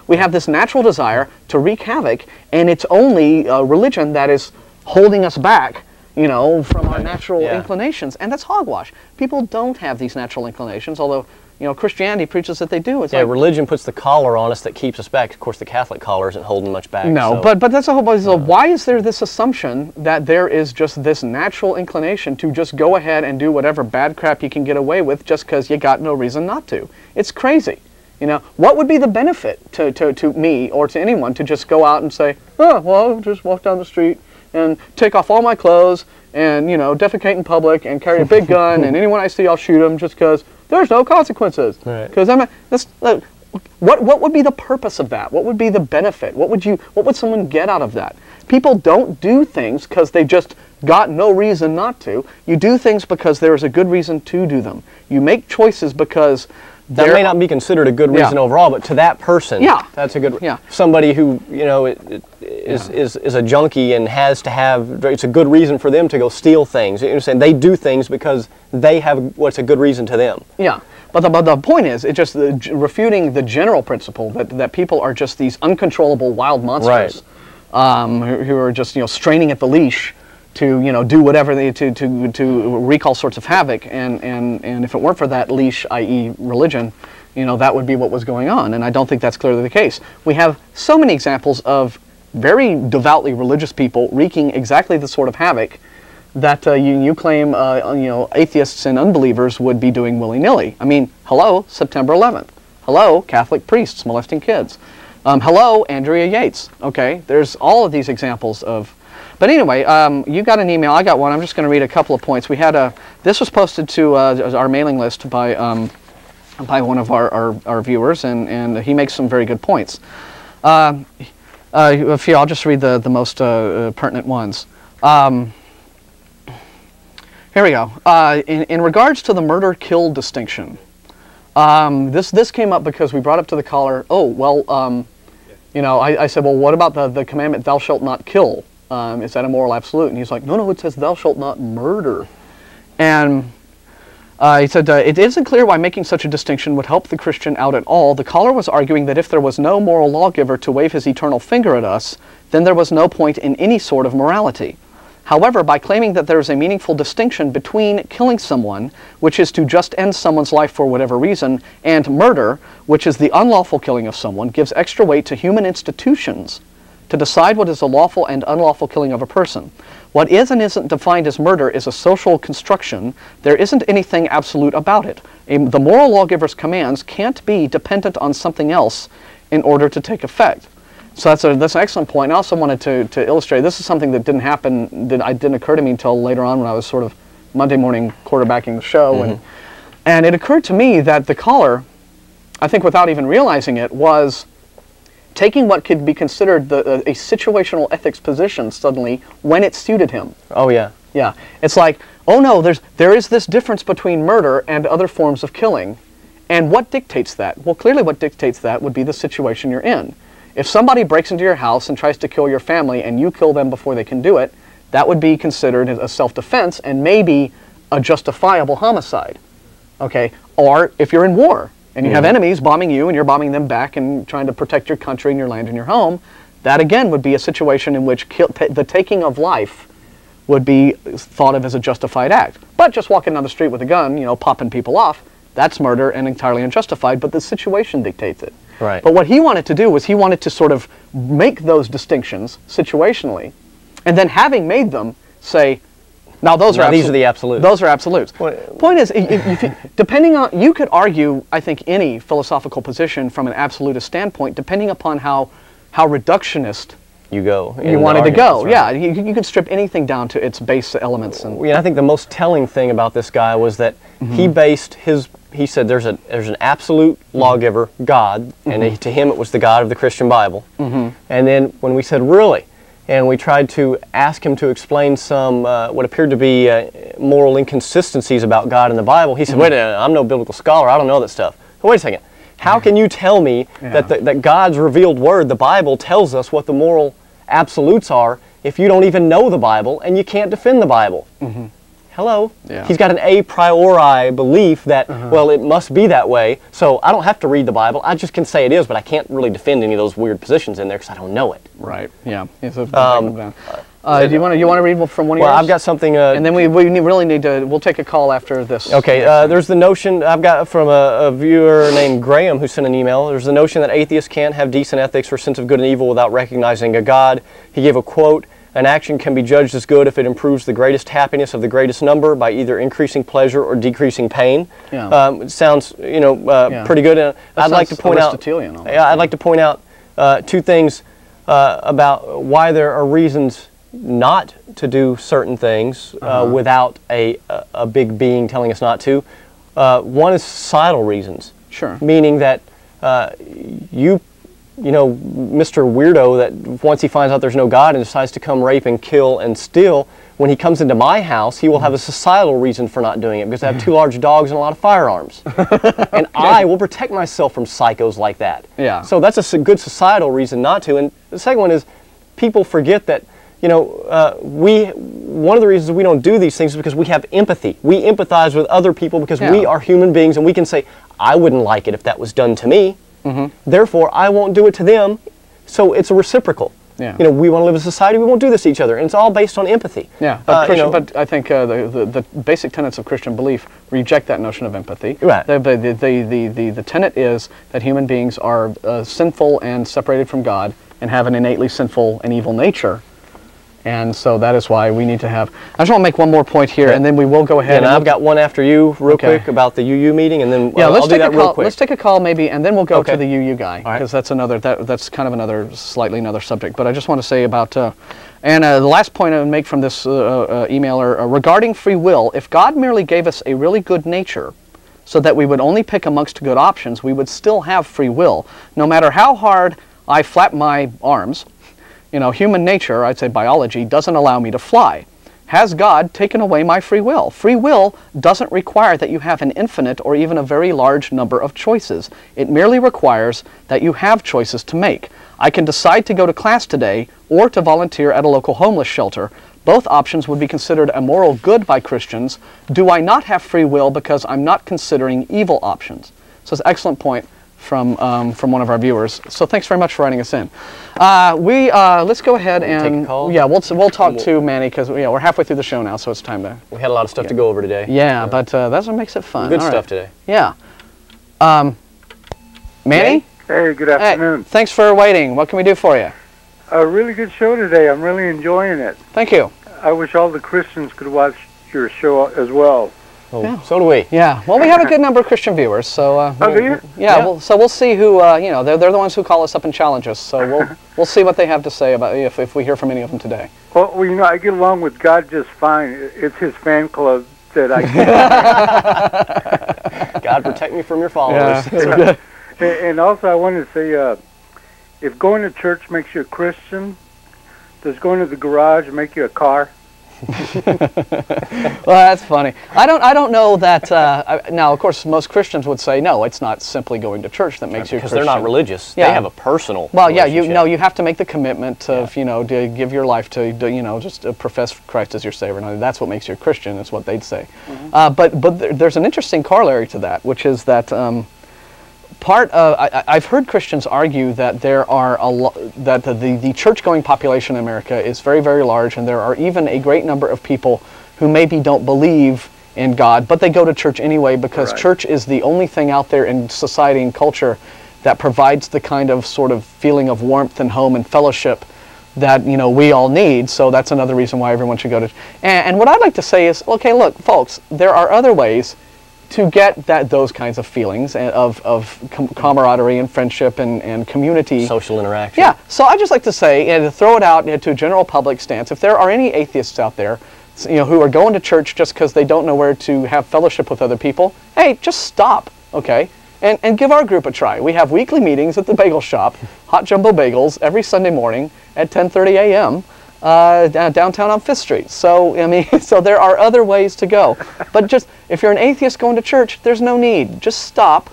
we have this natural desire to wreak havoc, and it's only religion that is holding us back from our natural inclinations. And that's hogwash. People don't have these natural inclinations, although, Christianity preaches that they do. It's like, religion puts the collar on us that keeps us back. Of course, the Catholic collar isn't holding much back. No, so. but that's a whole bunch. So why is there this assumption that there is just this natural inclination to just go ahead and do whatever bad crap you can get away with just because you got no reason not to? It's crazy. You know, what would be the benefit to me or to anyone to just go out and say, oh, well, I'll just walk down the street and take off all my clothes and, you know, defecate in public and carry a big gun and anyone I see I'll shoot them just because there's no consequences. Because what would be the purpose of that? What would be the benefit? What would someone get out of that? People don't do things because they just got no reason not to. You do things because there is a good reason to do them. You make choices because that may not be considered a good reason overall, but to that person, that's a good. Somebody who, you know, is a junkie and has to have. It's a good reason for them to go steal things. You know what I'm saying? They do things because they have what's a good reason to them. Yeah, but the point is, it's just refuting the general principle that people are just these uncontrollable wild monsters, who are just, you know, straining at the leash to, you know, do whatever they to wreak all sorts of havoc, and if it weren't for that leash, i.e. religion, you know, that would be what was going on, and I don't think that's clearly the case. We have so many examples of very devoutly religious people wreaking exactly the sort of havoc that you claim, you know, atheists and unbelievers would be doing willy-nilly. I mean, hello, September 11th. Hello, Catholic priests molesting kids. Hello, Andrea Yates. Okay, there's all of these examples of. But anyway, you got an email. I got one. I'm just going to read a couple of points. We had this was posted to our mailing list by one of our viewers, and he makes some very good points. I'll just read the most pertinent ones. Here we go. In regards to the murder-kill distinction, this came up because we brought up to the caller. Oh well, you know, I said, well, what about the commandment, "Thou shalt not kill"? Is that a moral absolute? And he's like, no, it says thou shalt not murder. And he said, it isn't clear why making such a distinction would help the Christian out at all. The caller was arguing that if there was no moral lawgiver to wave his eternal finger at us, then there was no point in any sort of morality. However, by claiming that there is a meaningful distinction between killing someone, which is to just end someone's life for whatever reason, and murder, which is the unlawful killing of someone, gives extra weight to human institutions to decide what is a lawful and unlawful killing of a person. What is and isn't defined as murder is a social construction. There isn't anything absolute about it. The moral lawgiver's commands can't be dependent on something else in order to take effect. So that's an excellent point. I also wanted to illustrate, this is something that didn't happen, that didn't occur to me until later on when I was sort of Monday morning quarterbacking the show. And it occurred to me that the caller, I think without even realizing it, was taking what could be considered a situational ethics position suddenly when it suited him. Oh yeah. Yeah. It's like, oh no, there is this difference between murder and other forms of killing. And what dictates that? Well, clearly what dictates that would be the situation you're in. If somebody breaks into your house and tries to kill your family and you kill them before they can do it, that would be considered a self-defense and maybe a justifiable homicide. Okay? Or if you're in war, and you have enemies bombing you, and you're bombing them back and trying to protect your country and your land and your home, that again would be a situation in which the taking of life would be thought of as a justified act. But just walking down the street with a gun, you know, popping people off, that's murder and entirely unjustified, but the situation dictates it. Right. But what he wanted to do was he wanted to sort of make those distinctions situationally, and then having made them, say, now these are the absolutes. Those are absolutes. Point is, depending on, you could argue, I think, any philosophical position from an absolutist standpoint, depending upon how reductionist you wanted to go. Right. Yeah, you could strip anything down to its base elements. And I think the most telling thing about this guy was that he based he said there's an absolute lawgiver, God, and to him it was the God of the Christian Bible. And then when we said, really? And we tried to ask him to explain some what appeared to be moral inconsistencies about God in the Bible. He said, wait a minute, I'm no biblical scholar, I don't know that stuff. Wait a second, how can you tell me that God's revealed word, the Bible, tells us what the moral absolutes are if you don't even know the Bible and you can't defend the Bible? Hello? Yeah. He's got an a priori belief that, well, it must be that way, so I don't have to read the Bible. I just can say it is, but I can't really defend any of those weird positions in there because I don't know it. Right, yeah. Do you want to read from one of yours? Well, I've got something... and then we really need to... We'll take a call after this. Okay, there's the notion I've got from a viewer named Graham who sent an email. There's the notion that atheists can't have decent ethics or sense of good and evil without recognizing a God. He gave a quote. An action can be judged as good if it improves the greatest happiness of the greatest number by either increasing pleasure or decreasing pain. Yeah. It sounds, pretty good. I'd like to point out. Yeah, I'd like to point out two things about why there are reasons not to do certain things without a big being telling us not to. One is societal reasons. Sure. Meaning that Mr. Weirdo that once he finds out there's no God and decides to come rape and kill and steal, when he comes into my house, he will have a societal reason for not doing it because I have 2 large dogs and a lot of firearms. And I will protect myself from psychos like that. Yeah. So that's a good societal reason not to. And the second one is people forget that, one of the reasons we don't do these things is because we have empathy. We empathize with other people because we are human beings and we can say, I wouldn't like it if that was done to me. Therefore, I won't do it to them. So it's a reciprocal. Yeah. We want to live in a society, we won't do this to each other. And it's all based on empathy. Yeah, but I think the basic tenets of Christian belief reject that notion of empathy. Right. The tenet is that human beings are sinful and separated from God and have an innately sinful and evil nature. And so that is why we need to have... I just want to make one more point here, and then we will go ahead. And I've got one after you, real quick, about the UU meeting, and then I'll do that real quick. Let's take a call, maybe, and then we'll go to the UU guy, because that's that's kind of another subject. But I just want to say about... the last point I would make from this emailer, regarding free will, if God merely gave us a really good nature so that we would only pick amongst good options, we would still have free will. No matter how hard I flap my arms, human nature, I'd say biology, doesn't allow me to fly. Has God taken away my free will? Free will doesn't require that you have an infinite or even a very large number of choices. It merely requires that you have choices to make. I can decide to go to class today or to volunteer at a local homeless shelter. Both options would be considered a moral good by Christians. Do I not have free will because I'm not considering evil options? So it's an excellent point from one of our viewers. So thanks very much for writing us in. Let's go ahead and take a call? Yeah, we'll talk to Manny because we're halfway through the show now, so it's time to. We had a lot of stuff to go over today. Yeah, but that's what makes it fun. Good stuff today. Yeah. Manny? Hey, good afternoon. Hey, thanks for waiting. What can we do for you? A really good show today. I'm really enjoying it. Thank you. I wish all the Christians could watch your show as well. Oh, yeah. So do we. Yeah. Well, we have a good number of Christian viewers, so. Do you? Yeah. So we'll see who. They're the ones who call us up and challenge us. So we'll see what they have to say about if we hear from any of them today. Well, I get along with God just fine. It's His fan club that I. God protect me from your followers. Yeah. And also, I wanted to say, if going to church makes you a Christian, does going to the garage make you a car? Well, that's funny. I don't know that. Now, of course, most Christians would say no. It's not simply going to church that makes you a Christian. Because they're not religious. Yeah. They have a personal. Well, yeah, you have to make the commitment of to give your life to just profess Christ as your Savior. And that's what makes you a Christian. Is what they'd say. Mm-hmm. But there's an interesting corollary to that, which is that. I've heard Christians argue that there are that the church-going population in America is very, very large, and there are even a great number of people who maybe don't believe in God, but they go to church anyway because church is the only thing out there in society and culture that provides the kind of sort of feeling of warmth and home and fellowship that we all need. So that's another reason why everyone should go to. And what I'd like to say is, okay, look, folks, there are other ways to get those kinds of feelings of camaraderie and friendship and community. Social interaction. Yeah, so I just like to say, and to throw it out to a general public stance, if there are any atheists out there who are going to church just because they don't know where to have fellowship with other people, hey, just stop, okay? And give our group a try. We have weekly meetings at the bagel shop, Hot Jumbo Bagels, every Sunday morning at 10:30 a.m., downtown on 5th Street. So, so there are other ways to go. But just, if you're an atheist going to church, there's no need. Just stop,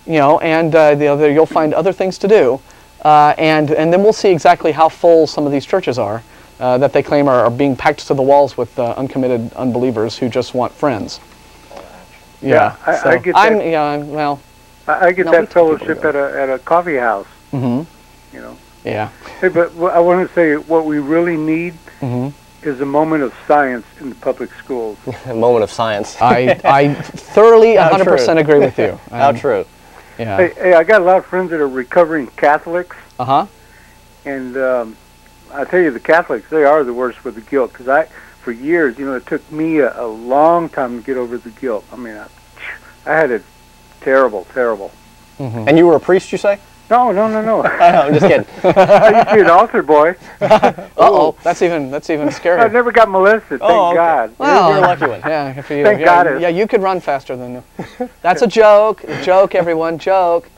and you'll find other things to do. And then we'll see exactly how full some of these churches are that they claim are being packed to the walls with uncommitted unbelievers who just want friends. Yeah, I get that. I get that fellowship at a coffee house. Mm-hmm. Yeah. Hey, but I want to say what we really need is a moment of science in the public schools. A moment of science. I thoroughly 100% agree with you. How true. Yeah. Hey, I got a lot of friends that are recovering Catholics. Uh-huh. And I tell you, the Catholics, they are the worst with the guilt. Because for years, it took me a long time to get over the guilt. I mean, I had it terrible. Mm-hmm. And you were a priest, you say? No. I'm just kidding. I used to be an altar boy. Uh-oh, that's even scarier. I never got molested, thank God. Well, you're a lucky one. Yeah, for you. Thank God. Yeah, you could run faster than That's a joke. A joke, everyone. Joke.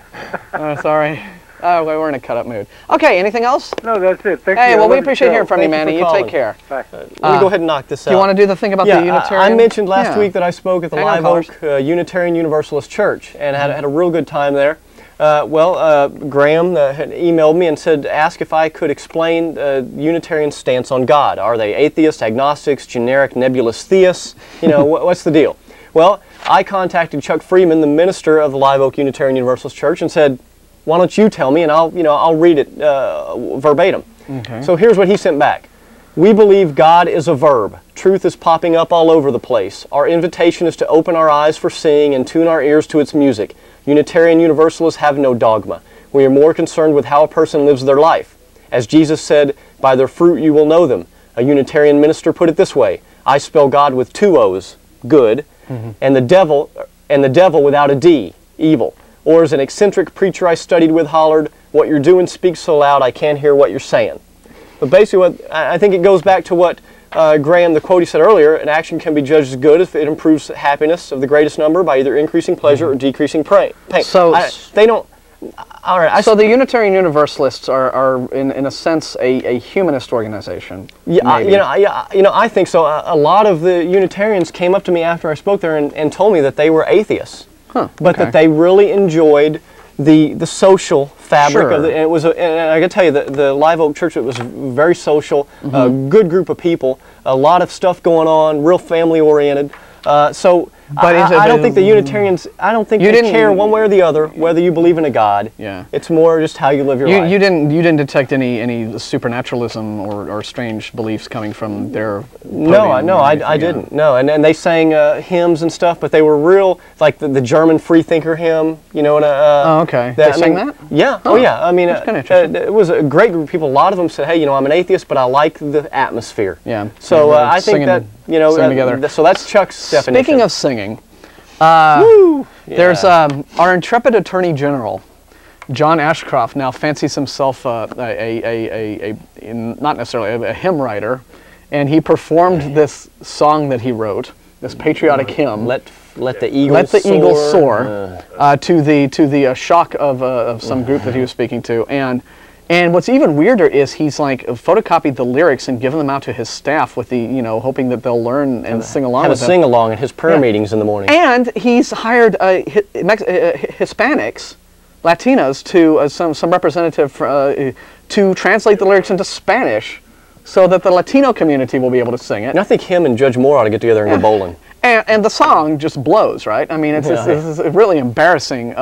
Oh, sorry. Oh, we're in a cut-up mood. Okay, anything else? No, that's it. Thank you. Hey, well, we appreciate hearing from you, Manny. You take care. Bye. Let me go ahead and knock this out. Do you want to do the thing about the Unitarian? I mentioned last week that I spoke at the Hang on, Live Oak Unitarian Universalist Church and had a real good time there. Graham had emailed me and asked if I could explain Unitarian stance on God. Are they atheists, agnostics, generic, nebulous theists? What's the deal? Well, I contacted Chuck Freeman, the minister of the Live Oak Unitarian Universalist Church, and said, why don't you tell me, and I'll read it verbatim. Okay. So here's what he sent back. We believe God is a verb. Truth is popping up all over the place. Our invitation is to open our eyes for seeing and tune our ears to its music. Unitarian Universalists have no dogma. We are more concerned with how a person lives their life. As Jesus said, by their fruit you will know them. A Unitarian minister put it this way, I spell God with 2 O's, good, and the devil without a D, evil. Or as an eccentric preacher I studied with hollered, what you're doing speaks so loud I can't hear what you're saying. But basically, I think it goes back to what Graham, the quote he said earlier, an action can be judged as good if it improves happiness of the greatest number by either increasing pleasure or decreasing pain. So they don't. All right. So the Unitarian Universalists are in a sense a humanist organization. Yeah, I think so. A lot of the Unitarians came up to me after I spoke there and told me that they were atheists, but that they really enjoyed the social fabric of it. And it was, and I got to tell you, the Live Oak Church, it was very social, a good group of people, a lot of stuff going on, real family oriented. But I don't think the Unitarians, I don't think they care one way or the other whether you believe in a God. Yeah. It's more just how you live your life. You didn't detect any supernaturalism or strange beliefs coming from their podium. No, I didn't. No, and they sang hymns and stuff, but they were real, like the German freethinker hymn, oh, okay. They sang that? Yeah. Oh, yeah. I mean, it was a great group of people. A lot of them said, hey, I'm an atheist, but I like the atmosphere. Yeah. So I think that, together. So that's Chuck's definition. Speaking of singing, there's our intrepid Attorney General, John Ashcroft, now fancies himself not necessarily a hymn writer, and he performed this song that he wrote, this patriotic hymn. Let the eagle soar. To the shock of some group that he was speaking to, and what's even weirder is he's like photocopied the lyrics and given them out to his staff with the hoping that they'll learn and sing along with him. Sing along at his prayer meetings in the morning. And he's hired Hispanics, Latinos, to some representative to translate the lyrics into Spanish, so that the Latino community will be able to sing it. And I think him and Judge Moore ought to get together and go bowling. And the song just blows, right? I mean, it's really embarrassing.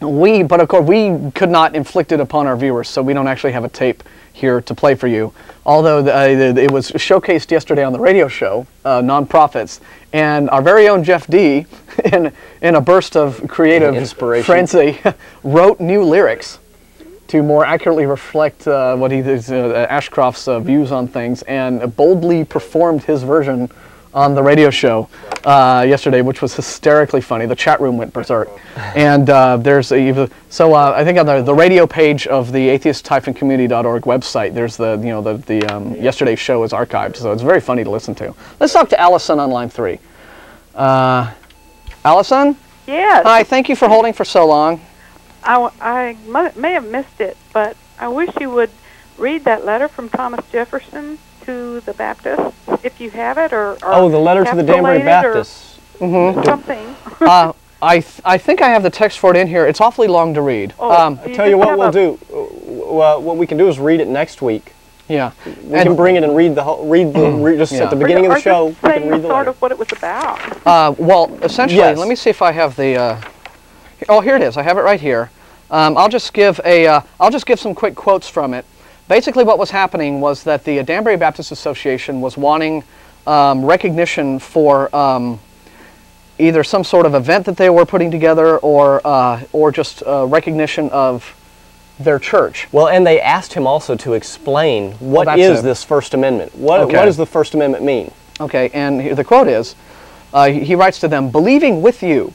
But of course, we could not inflict it upon our viewers, so we don't actually have a tape here to play for you. Although it was showcased yesterday on the radio show, Nonprofits, and our very own Jeff D, in a burst of creative inspiration, frenzy, wrote new lyrics to more accurately reflect what Ashcroft's views on things, and boldly performed his version on the radio show yesterday, which was hysterically funny. The chat room went berserk. And I think on the radio page of the atheist-community.org website, there's the yesterday's show is archived, so it's very funny to listen to. Let's talk to Alison on line 3. Alison? Yes. Hi, thank you for holding for so long. I may have missed it, but I wish you would read that letter from Thomas Jefferson to the Baptists, if you have it, or the letter to the Danbury Baptists. Something. I think I have the text for it in here. It's awfully long to read. I tell you what we'll do. What we can do is read it next week. Yeah, we can bring it and read the whole. Just at the beginning of the show. We can read the sort of what it was about. Well, essentially, let me see if I have the. Oh, here it is. I have it right here. I'll just give some quick quotes from it. Basically, what was happening was that the Danbury Baptist Association was wanting recognition for either some sort of event that they were putting together, or just recognition of their church. Well, and they asked him also to explain what is this First Amendment. What does the First Amendment mean? Okay, and the quote is, he writes to them, "Believing with you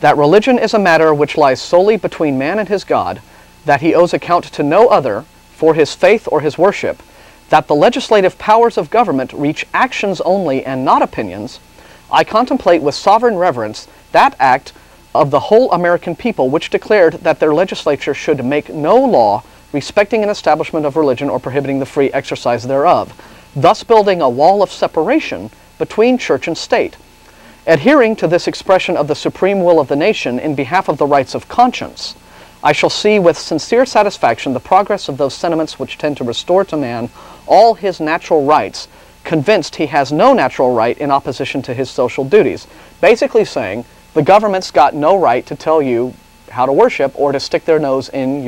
that religion is a matter which lies solely between man and his God, that he owes account to no other for his faith or his worship, that the legislative powers of government reach actions only and not opinions, I contemplate with sovereign reverence that act of the whole American people which declared that their legislature should make no law respecting an establishment of religion or prohibiting the free exercise thereof, thus building a wall of separation between church and state. Adhering to this expression of the supreme will of the nation in behalf of the rights of conscience, I shall see with sincere satisfaction the progress of those sentiments which tend to restore to man all his natural rights, convinced he has no natural right in opposition to his social duties." Basically saying, the government's got no right to tell you how to worship or to stick their nose in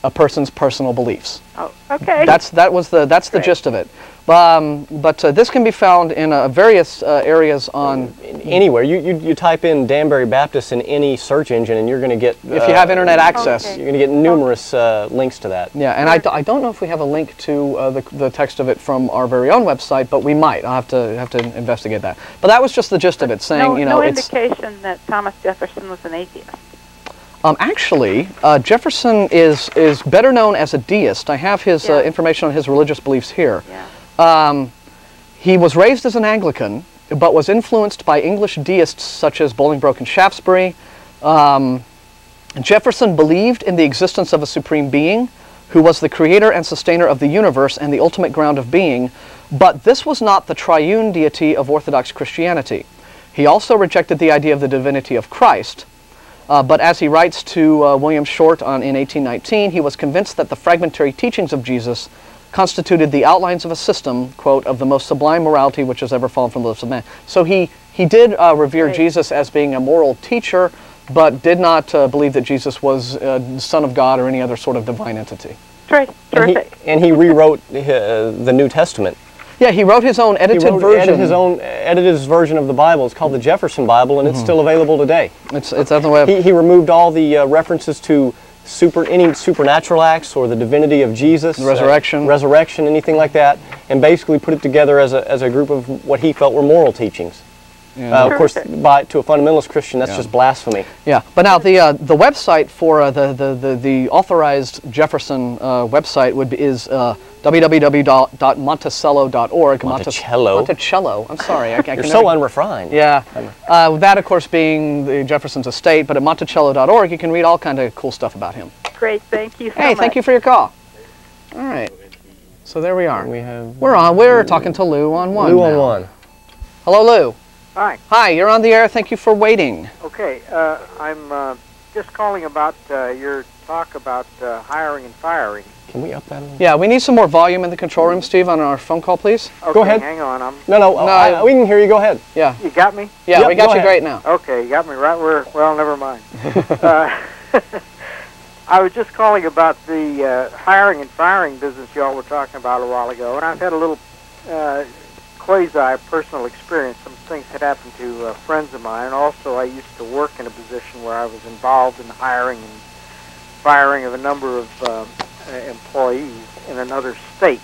a person's personal beliefs. Oh, okay. That's the gist of it. But this can be found in various areas on anywhere. You type in Danbury Baptist in any search engine, and you're going to get if you have internet access, okay. you're going to get numerous links to that. Yeah, and I don't know if we have a link to the text of it from our very own website, but we might. I'll have to investigate that. But that was just the gist of it, saying no indication that Thomas Jefferson was an atheist. Actually, Jefferson is better known as a deist. I have his information on his religious beliefs here. Yeah. He was raised as an Anglican, but was influenced by English deists such as Bolingbroke and Shaftesbury. Jefferson believed in the existence of a supreme being who was the creator and sustainer of the universe and the ultimate ground of being, but this was not the triune deity of Orthodox Christianity. He also rejected the idea of the divinity of Christ. But as he writes to William Short in 1819, he was convinced that the fragmentary teachings of Jesus constituted the outlines of a system, quote, of the most sublime morality which has ever fallen from the lips of man. So he did revere Jesus as being a moral teacher, but did not believe that Jesus was the Son of God or any other sort of divine entity. Terrific. And he rewrote the New Testament. Yeah, he wrote his own edited version. Edited his version of the Bible. It's called the Jefferson Bible, and it's still available today. It's on the web. He removed all the references to any supernatural acts or the divinity of Jesus, resurrection, anything like that, and basically put it together as a group of what he felt were moral teachings. Yeah. Of course, to a fundamentalist Christian, that's just blasphemy. Yeah, but now the website for the authorized Jefferson website is www.monticello.org. Monticello. I'm sorry. You're so unrefined. Yeah. That, of course, being the Jefferson's estate, but at monticello.org you can read all kind of cool stuff about him. Great. Thank you so much. Hey, thank you for your call. All right. So there we are. We're talking to Lou on one. Lou on one. Hello, Lou. Hi. Hi, you're on the air. Thank you for waiting. Okay, I'm just calling about your talk about hiring and firing. Can we up that a little? Yeah, we need some more volume in the control room, Steve, on our phone call, please. Okay, go ahead. Hang on. No, we can hear you. Go ahead. Yeah. You got me? Yeah, yep, we got you ahead. great now. Okay, you got me right where, well, never mind. I was just calling about the hiring and firing business y'all were talking about a while ago, and I've had a little quasi-personal experience. Some things had happened to friends of mine, and also I used to work in a position where I was involved in the hiring and firing of a number of employees in another state.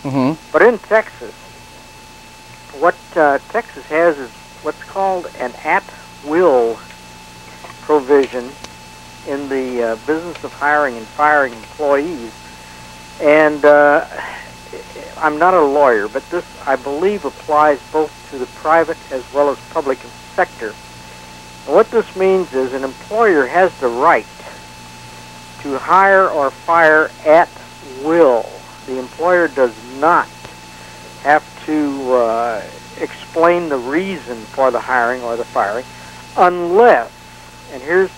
Mm-hmm. But in Texas, what Texas has is what's called an at-will provision in the business of hiring and firing employees. And I'm not a lawyer, but this, I believe, applies both to the private as well as public sector. And what this means is an employer has the right to hire or fire at will. The employer does not have to explain the reason for the hiring or the firing, unless, and here's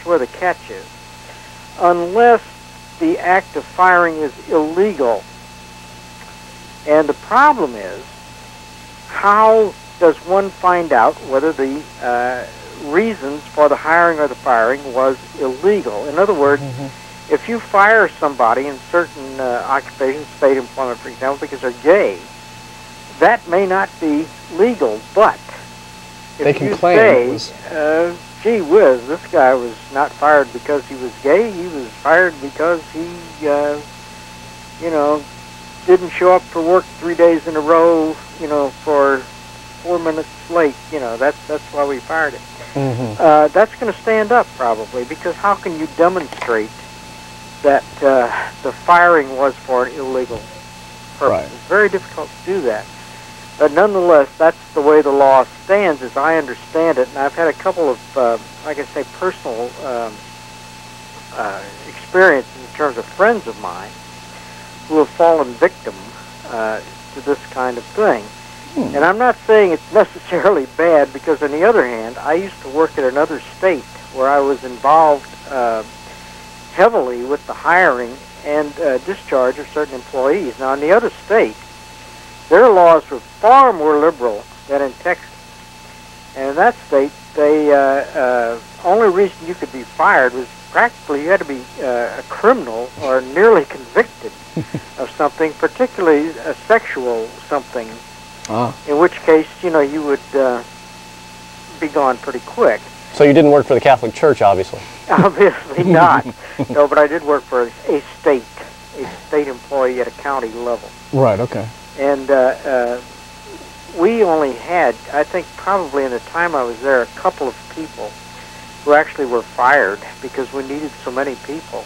where the catch is, unless the act of firing is illegal. And the problem is, how does one find out whether the reasons for the hiring or the firing was illegal? In other words, if you fire somebody in certain occupations, state employment, for example, because they're gay, that may not be legal, but if They can you claim say, it was... gee whiz, this guy was not fired because he was gay. He was fired because he, didn't show up for work 3 days in a row, for 4 minutes late. That's why we fired him. Mm-hmm. That's going to stand up probably, because how can you demonstrate that the firing was for an illegal purpose? Right. It's very difficult to do that. But nonetheless, that's the way the law stands, as I understand it. And I've had a couple of, like I say, personal experiences in terms of friends of mine who have fallen victim to this kind of thing. And I'm not saying it's necessarily bad, because on the other hand, I used to work at another state where I was involved heavily with the hiring and discharge of certain employees. Now, in the other state, their laws were far more liberal than in Texas. And in that state, they only reason you could be fired was practically you had to be a criminal or nearly convicted of something, particularly a sexual something. In which case, you would be gone pretty quick. So you didn't work for the Catholic Church, obviously. Obviously not. No, but I did work for a state employee at a county level. Right, okay. And we only had, I think probably in the time I was there, a couple of people who actually were fired because we needed so many people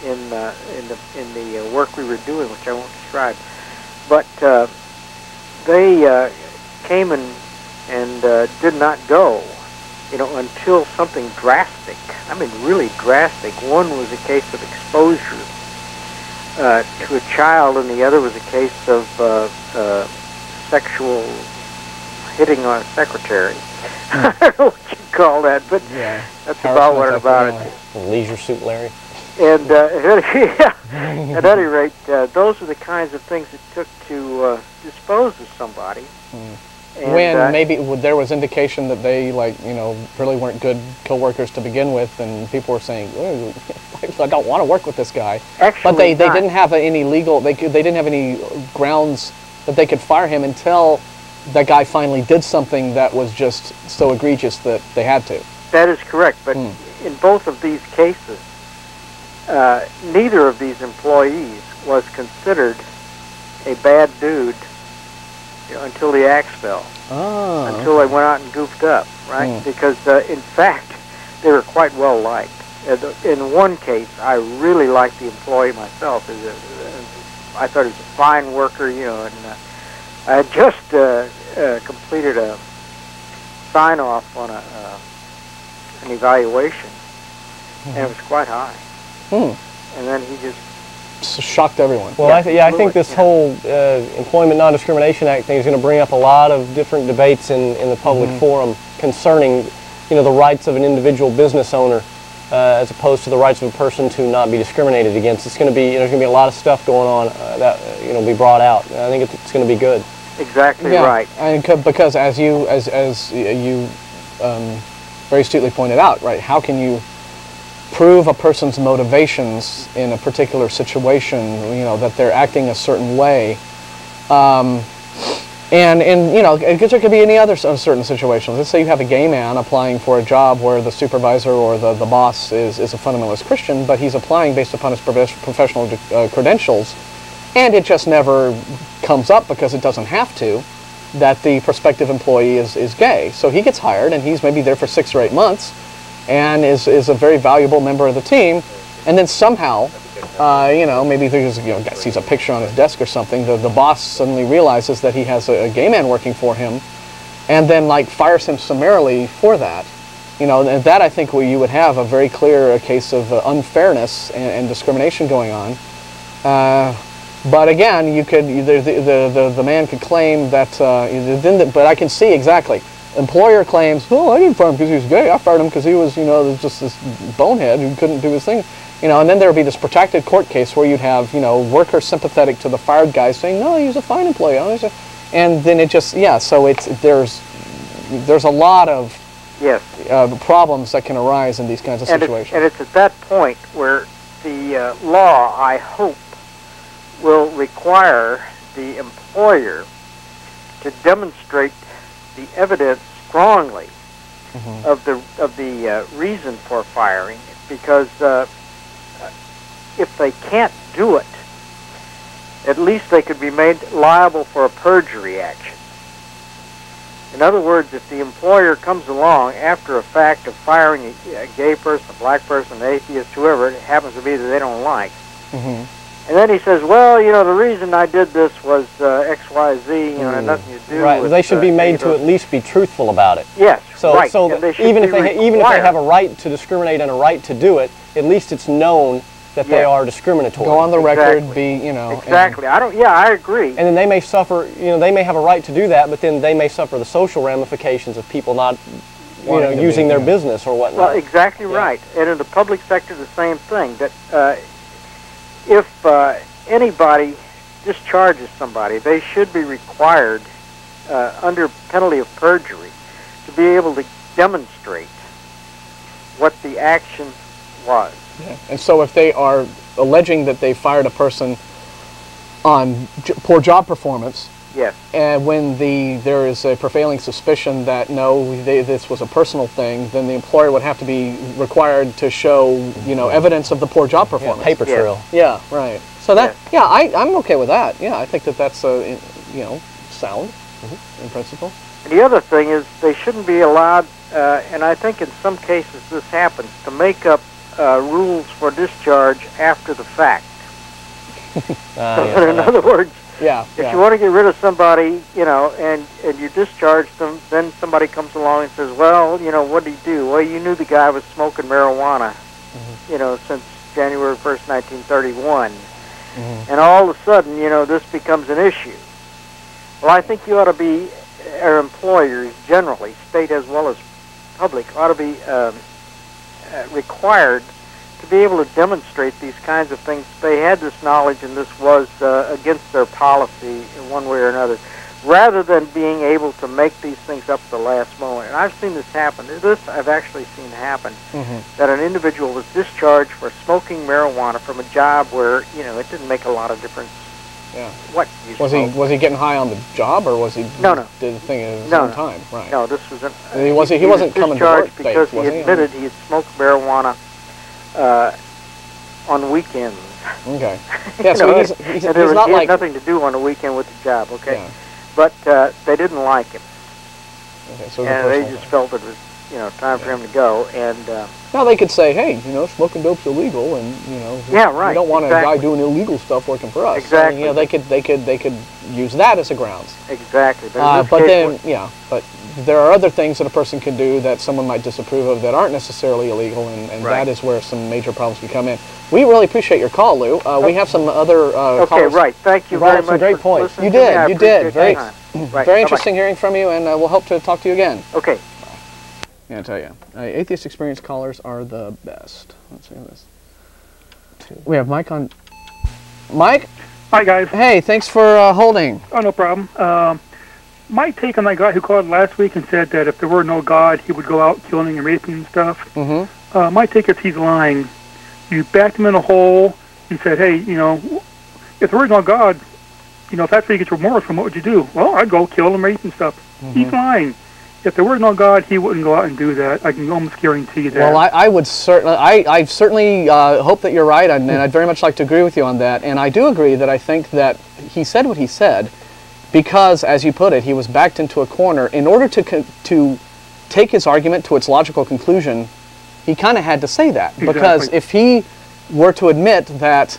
in the work we were doing, which I won't describe. But they came and did not go, until something drastic. I mean, really drastic. One was a case of exposure to a child, and the other was a case of sexual hitting on a secretary. I don't know what you call that, but that's about what about it. Leisure Suit Larry. And at any rate, those are the kinds of things it took to dispose of somebody. When maybe there was indication that they, really weren't good co-workers to begin with, and people were saying, I don't want to work with this guy. Actually, but they didn't have any legal, they didn't have any grounds that they could fire him until that guy finally did something that was just so egregious that they had to. That is correct, but in both of these cases, neither of these employees was considered a bad dude until the axe fell. Until they went out and goofed up, right? Because, in fact, they were quite well liked. In one case, I really liked the employee myself. I thought he was a fine worker, and I had just completed a sign-off on an evaluation, and it was quite high. And then he just shocked everyone. Well, I think this whole Employment Non-Discrimination Act thing is going to bring up a lot of different debates in the public forum concerning, the rights of an individual business owner as opposed to the rights of a person to not be discriminated against. It's going to be, there's going to be a lot of stuff going on that will be brought out. And I think it's going to be good. Exactly right. And because as you very astutely pointed out, right? How can you prove a person's motivations in a particular situation, that they're acting a certain way, and there could be any other certain situations. Let's say you have a gay man applying for a job where the supervisor or the boss is a fundamentalist Christian, but he's applying based upon his professional credentials, and it just never comes up because it doesn't have to, that the prospective employee is gay. So he gets hired, and he's maybe there for 6 or 8 months, and is a very valuable member of the team, and then somehow, maybe there's, sees a picture on his desk or something, the boss suddenly realizes that he has a gay man working for him, and then fires him summarily for that. And that, I think, where you would have a very clear case of unfairness and discrimination going on. But again, you could the man could claim that, but I can see exactly. Employer claims, I didn't fire him because he was gay. I fired him because he was, just this bonehead who couldn't do his thing. And then there would be this protracted court case where you'd have, workers sympathetic to the fired guy saying, no, he's a fine employee. And then it just, so there's a lot of problems that can arise in these kinds of situations. And it's at that point where the law, I hope, will require the employer to demonstrate the evidence strongly of the reason for firing, because if they can't do it, at least they could be made liable for a perjury action. In other words, if the employer comes along after a fact of firing a gay person, a black person, an atheist, whoever it happens to be that they don't like, and then he says, well, you know, the reason I did this was X, Y, Z, you know, had nothing to do right. with... They should be made to at least be truthful about it. Yes, so, right. So even if they have a right to discriminate and a right to do it, at least it's known that they are discriminatory. Go on the record, be, you know... Exactly. I agree. And then they may suffer, you know, they may have a right to do that, but then they may suffer the social ramifications of people not, you know, using their business or whatnot. Well, exactly right. And in the public sector, the same thing. That if anybody discharges somebody, they should be required, under penalty of perjury, to be able to demonstrate what the action was. Yeah. And so if they are alleging that they fired a person on poor job performance, yes, and when there is a prevailing suspicion that no, this was a personal thing, then the employer would have to be required to show, you know, evidence of the poor job performance. Yeah, paper trail. Yeah, right. So that, I'm okay with that. Yeah, I think that's you know, sound in principle. And the other thing is they shouldn't be allowed, and I think in some cases this happens, to make up rules for discharge after the fact. In other words, if you want to get rid of somebody, you know, and you discharge them, then somebody comes along and says, well, you know, what did he do? Well, you knew the guy was smoking marijuana, you know, since January 1st, 1931. And all of a sudden, you know, this becomes an issue. Well, I think you ought to be, our employers generally, state as well as public, ought to be required to be able to demonstrate these kinds of things. They had this knowledge and this was against their policy in one way or another, rather than being able to make these things up at the last moment. And I've seen this happen. This I've actually seen happen, that an individual was discharged for smoking marijuana from a job where, you know, it didn't make a lot of difference. Yeah. What you smoke. Was he getting high on the job, or was he no did the thing at his own time? Right. No, this was he wasn't coming to work because based, he admitted he had smoked marijuana on weekends. Okay. Yeah, so he's and not he like had nothing to do on the weekend with the job. Okay. Yeah. But they didn't like him. Okay, so and they just felt it was, you know, time for him to go. And now they could say, hey, you know, smoking dope's illegal, and you know, we don't want a guy doing illegal stuff working for us. Exactly. So, you know, they could use that as a grounds. Exactly. But but there are other things that a person can do that someone might disapprove of that aren't necessarily illegal, and that is where some major problems can come in. We really appreciate your call, Lou. We have some other callers. Okay, right. Thank you very much. Some great points. You did. You did. Very, very interesting hearing from you, and we'll hope to talk to you again. Okay. Yeah, I tell you, Atheist Experience callers are the best. Let's see this. We have Mike on. Mike? Hi, guys. Hey, thanks for holding. Oh, no problem. My take on that guy who called last week and said that if there were no God, he would go out killing and raping and stuff. My take is he's lying. You backed him in a hole and said, hey, you know, if there were no God, you know, if that's where you get your morals from, what would you do? Well, I'd go kill and rape and stuff. He's lying. If there were no God, he wouldn't go out and do that. I can almost guarantee you that. Well, I would certainly, I certainly hope that you're right, and I'd very much like to agree with you on that. And I do agree that I think that he said what he said because, as you put it, he was backed into a corner. In order to take his argument to its logical conclusion, he kind of had to say that. Exactly. Because if he were to admit that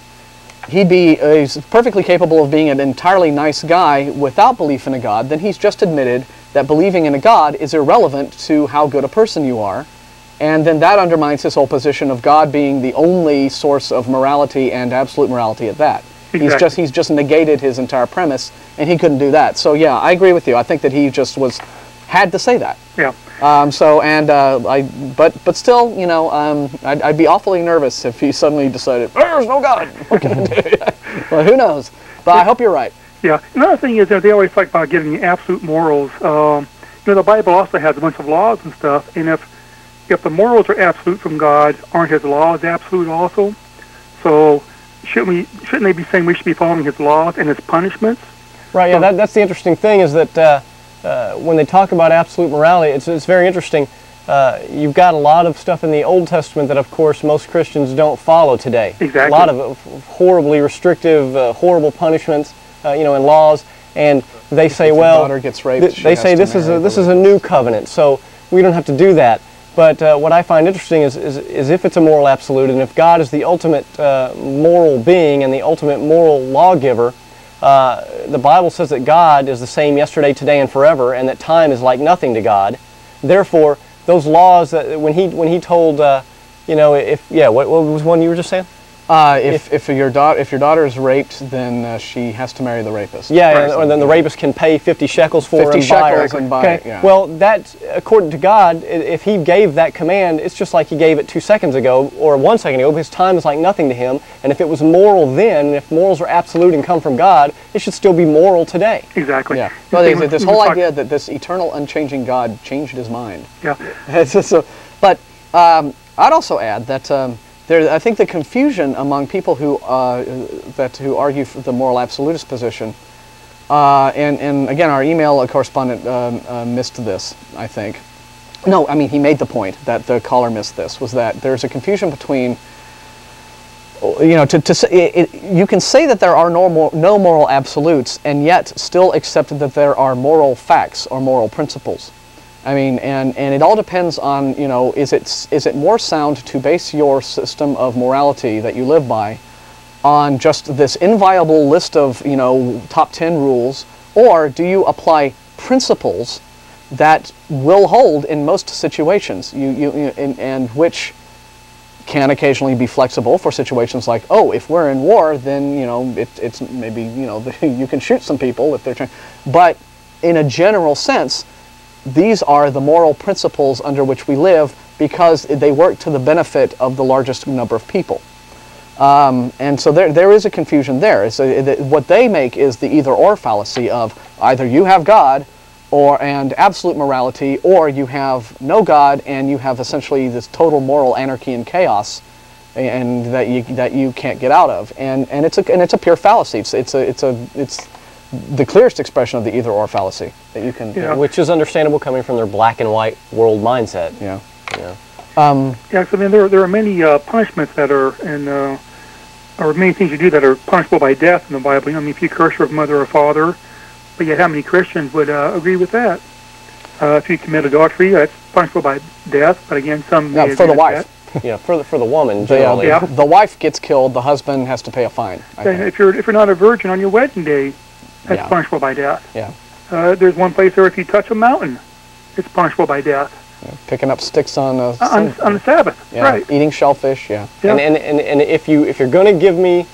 he's perfectly capable of being an entirely nice guy without belief in a God, then he's just admitted that believing in a God is irrelevant to how good a person you are. And then that undermines his whole position of God being the only source of morality and absolute morality at that. Exactly. He's just negated his entire premise, and he couldn't do that. So yeah, I agree with you. I think that he just had to say that. Yeah. But still, you know, I'd be awfully nervous if he suddenly decided, there's no God. What can I do? Well, who knows? But I hope you're right. Yeah. Another thing is that they always talk about giving absolute morals. You know, the Bible also has a bunch of laws and stuff, and if the morals are absolute from God, aren't his laws absolute also? So shouldn't they be saying we should be following his laws and his punishments? Right. Yeah. That's the interesting thing is that when they talk about absolute morality, it's very interesting. you've got a lot of stuff in the Old Testament that, of course, most Christians don't follow today. Exactly. A lot of horribly restrictive, horrible punishments, in laws, and they say, if well, your daughter gets raped, they say this is a new covenant, so we don't have to do that. But what I find interesting is if it's a moral absolute, and if God is the ultimate moral being and the ultimate moral lawgiver, the Bible says that God is the same yesterday, today, and forever, and that time is like nothing to God. Therefore, those laws that when he told, what was one you were just saying? If your daughter is raped, then she has to marry the rapist. Yeah, or then the rapist can pay 50 shekels for 50 her shekels and buy it. Yeah. Well, that, according to God, if He gave that command, it's just like He gave it 2 seconds ago or 1 second ago, because time is like nothing to Him. And if it was moral then, and if morals are absolute and come from God, it should still be moral today. Exactly. Yeah. Well, this whole idea that this eternal, unchanging God changed His mind. Yeah. But I'd also add that. I think the confusion among people who argue for the moral absolutist position, and again, our email correspondent missed this, I think. No, I mean, he made the point that the caller missed this, was that there's a confusion between, you can say that there are no moral absolutes, and yet still accept that there are moral facts or moral principles. I mean, and it all depends on, is it more sound to base your system of morality that you live by on just this inviolable list of, top 10 rules, or do you apply principles that will hold in most situations, and which can occasionally be flexible for situations like, oh, if we're in war, then, it's maybe, you can shoot some people if they're trying, but in a general sense, these are the moral principles under which we live because they work to the benefit of the largest number of people. And so there is a confusion there. What they make is the either-or fallacy of either you have God and absolute morality, or you have no God and you have essentially this total moral anarchy and chaos, and that you can't get out of. And it's a pure fallacy. It's the clearest expression of the either-or fallacy that you can... Yeah. Which is understandable coming from their black and white world mindset. Yeah. Yeah, so I mean, there are many punishments that are or many things you do that are punishable by death in the Bible. I mean, if you curse your mother or father, but yet how many Christians would agree with that? If you commit adultery, that's punishable by death, but again, some... Yeah, for the wife. Yeah, for the woman, generally. Yeah. The wife gets killed, the husband has to pay a fine. If you're not a virgin on your wedding day, that's punishable by death. Yeah. There's one place where if you touch a mountain, it's punishable by death. Yeah, picking up sticks on the Sabbath, yeah, right? Eating shellfish, yeah. And if you're going to give me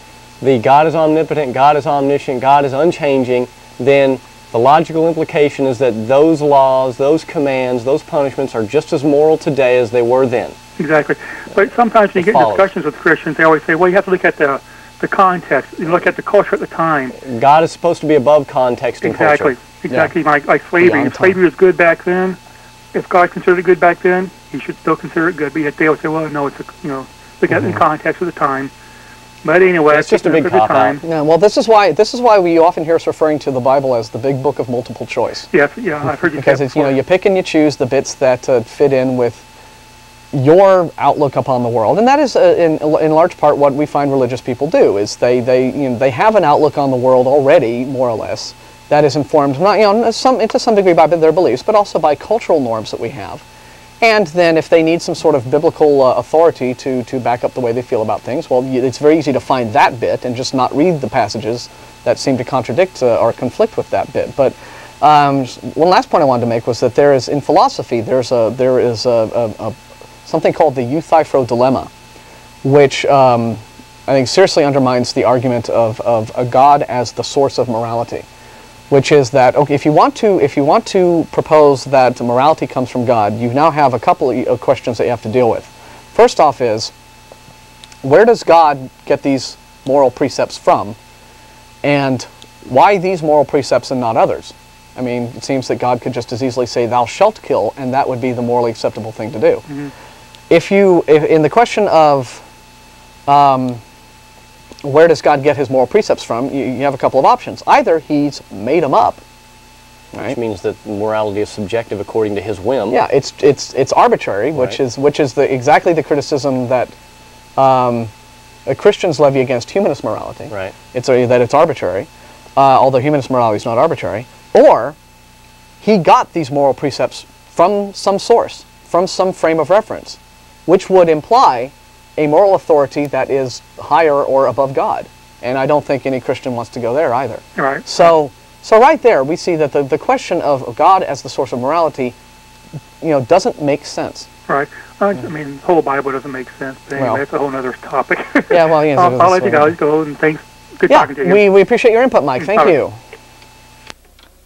the God is omnipotent, God is omniscient, God is unchanging, then the logical implication is that those laws, those commands, those punishments are just as moral today as they were then. Exactly. But sometimes when you get in discussions with Christians, they always say, well, you have to look at the context. You look at the culture at the time. God is supposed to be above context and culture. Exactly. Yeah. Like slavery. If slavery was good back then, if God considered it good back then, He should still consider it good. But yet they always say, well, no, it's look at it in context of the time. But anyway, it's just a big cop-out. Yeah, well, this is why we often hear us referring to the Bible as the big book of multiple choice. Yes, yeah, I've heard you because say it's, you pick and you choose the bits that fit in with your outlook upon the world, and that is in large part what we find religious people do. Is they have an outlook on the world already, more or less, that is informed not to some degree by their beliefs, but also by cultural norms that we have. And then if they need some sort of biblical authority to back up the way they feel about things, well, it's very easy to find that bit and just not read the passages that seem to contradict or conflict with that bit. But one last point I wanted to make was that there is, in philosophy, there is something called the Euthyphro dilemma, which I think seriously undermines the argument of a God as the source of morality. Which is that, okay, if you want to propose that morality comes from God, you now have a couple of questions that you have to deal with. First off is, where does God get these moral precepts from? And why these moral precepts and not others? I mean, it seems that God could just as easily say, thou shalt kill, and that would be the morally acceptable thing to do. Mm-hmm. If in the question of where does God get his moral precepts from, you have a couple of options. Either he's made them up, Right. which means that morality is subjective according to his whim. Yeah, it's arbitrary, which is exactly the criticism that Christians levy against humanist morality. Right. That it's arbitrary, although humanist morality is not arbitrary. Or he got these moral precepts from some source, from some frame of reference, which would imply a moral authority that is higher or above God. And I don't think any Christian wants to go there either. Right. So right there we see that the question of God as the source of morality, doesn't make sense. Right. I mean, the whole Bible doesn't make sense. But anyway, Well. that's a whole other topic. Yeah, well, yes, I'll let you guys go, and thanks. Good talking to you. We appreciate your input, Mike. Thank All right. you.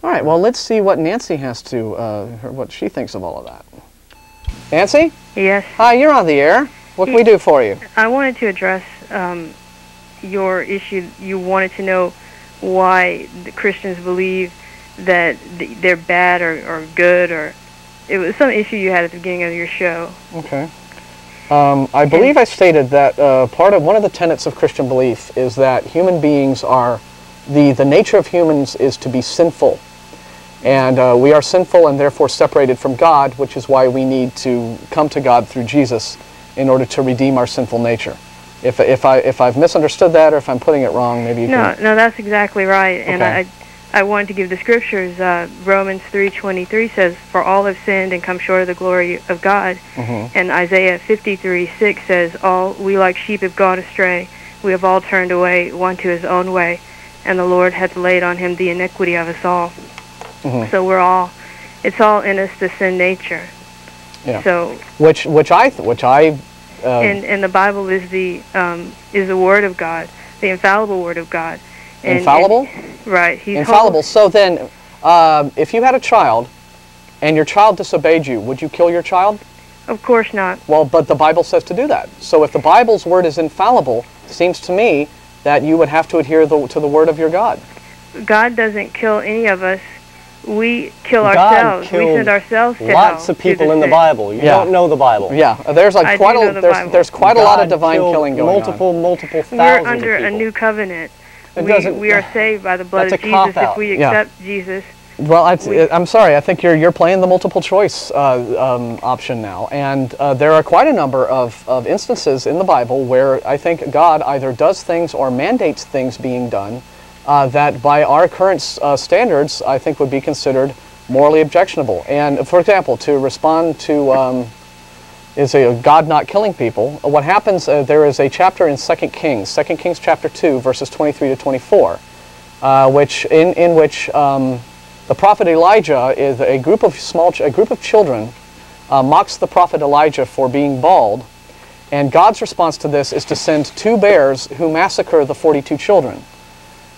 All right, well, let's see what Nancy has to, what she thinks of all of that. Nancy? Yes. Hi, you're on the air. What can we do for you? I wanted to address your issue. You wanted to know why the Christians believe that they're bad or good, or it was some issue you had at the beginning of your show. Okay. I believe I stated that one of the tenets of Christian belief is that human beings are, the nature of humans is to be sinful. And we are sinful and therefore separated from God, which is why we need to come to God through Jesus in order to redeem our sinful nature. If I've misunderstood that, or if I'm putting it wrong, maybe you can... No, that's exactly right. And Okay. I wanted to give the scriptures. Romans 3:23 says, "For all have sinned and come short of the glory of God." Mm-hmm. And Isaiah 53:6 says, "All we like sheep have gone astray. We have all turned away, one to his own way. And the Lord hath laid on him the iniquity of us all." Mm-hmm. So it's all in us, the sin nature. Yeah. So Which I and the Bible is the Word of God, the infallible Word of God. infallible? Right. He's Infallible. So then, if you had a child, and your child disobeyed you, would you kill your child? Of course not. Well, but the Bible says to do that. So if the Bible's word is infallible, it seems to me that you would have to adhere to the word of your God. God doesn't kill any of us. We kill God ourselves. We killed send ourselves to lots hell of people through in the sin. Bible. You Yeah. don't know the Bible. Yeah, there's I quite do know the Bible. there's quite a lot of God divine killed killing going multiple thousands We're under of a people. new covenant. It We are saved by the blood that's of a Jesus cop-out. if we Yeah. accept Jesus. on. Well, I'm sorry. I think you're playing the multiple choice option now, and there are quite a number of instances in the Bible where I think God either does things or mandates things being done that, by our current standards, I think would be considered morally objectionable. And for example, to respond to is a God not killing people, what happens, there is a chapter in 2 Kings chapter 2, verses 23 to 24, in which the prophet Elijah, is a group of children mocks the prophet Elijah for being bald, and God's response to this is to send 2 bears who massacre the 42 children.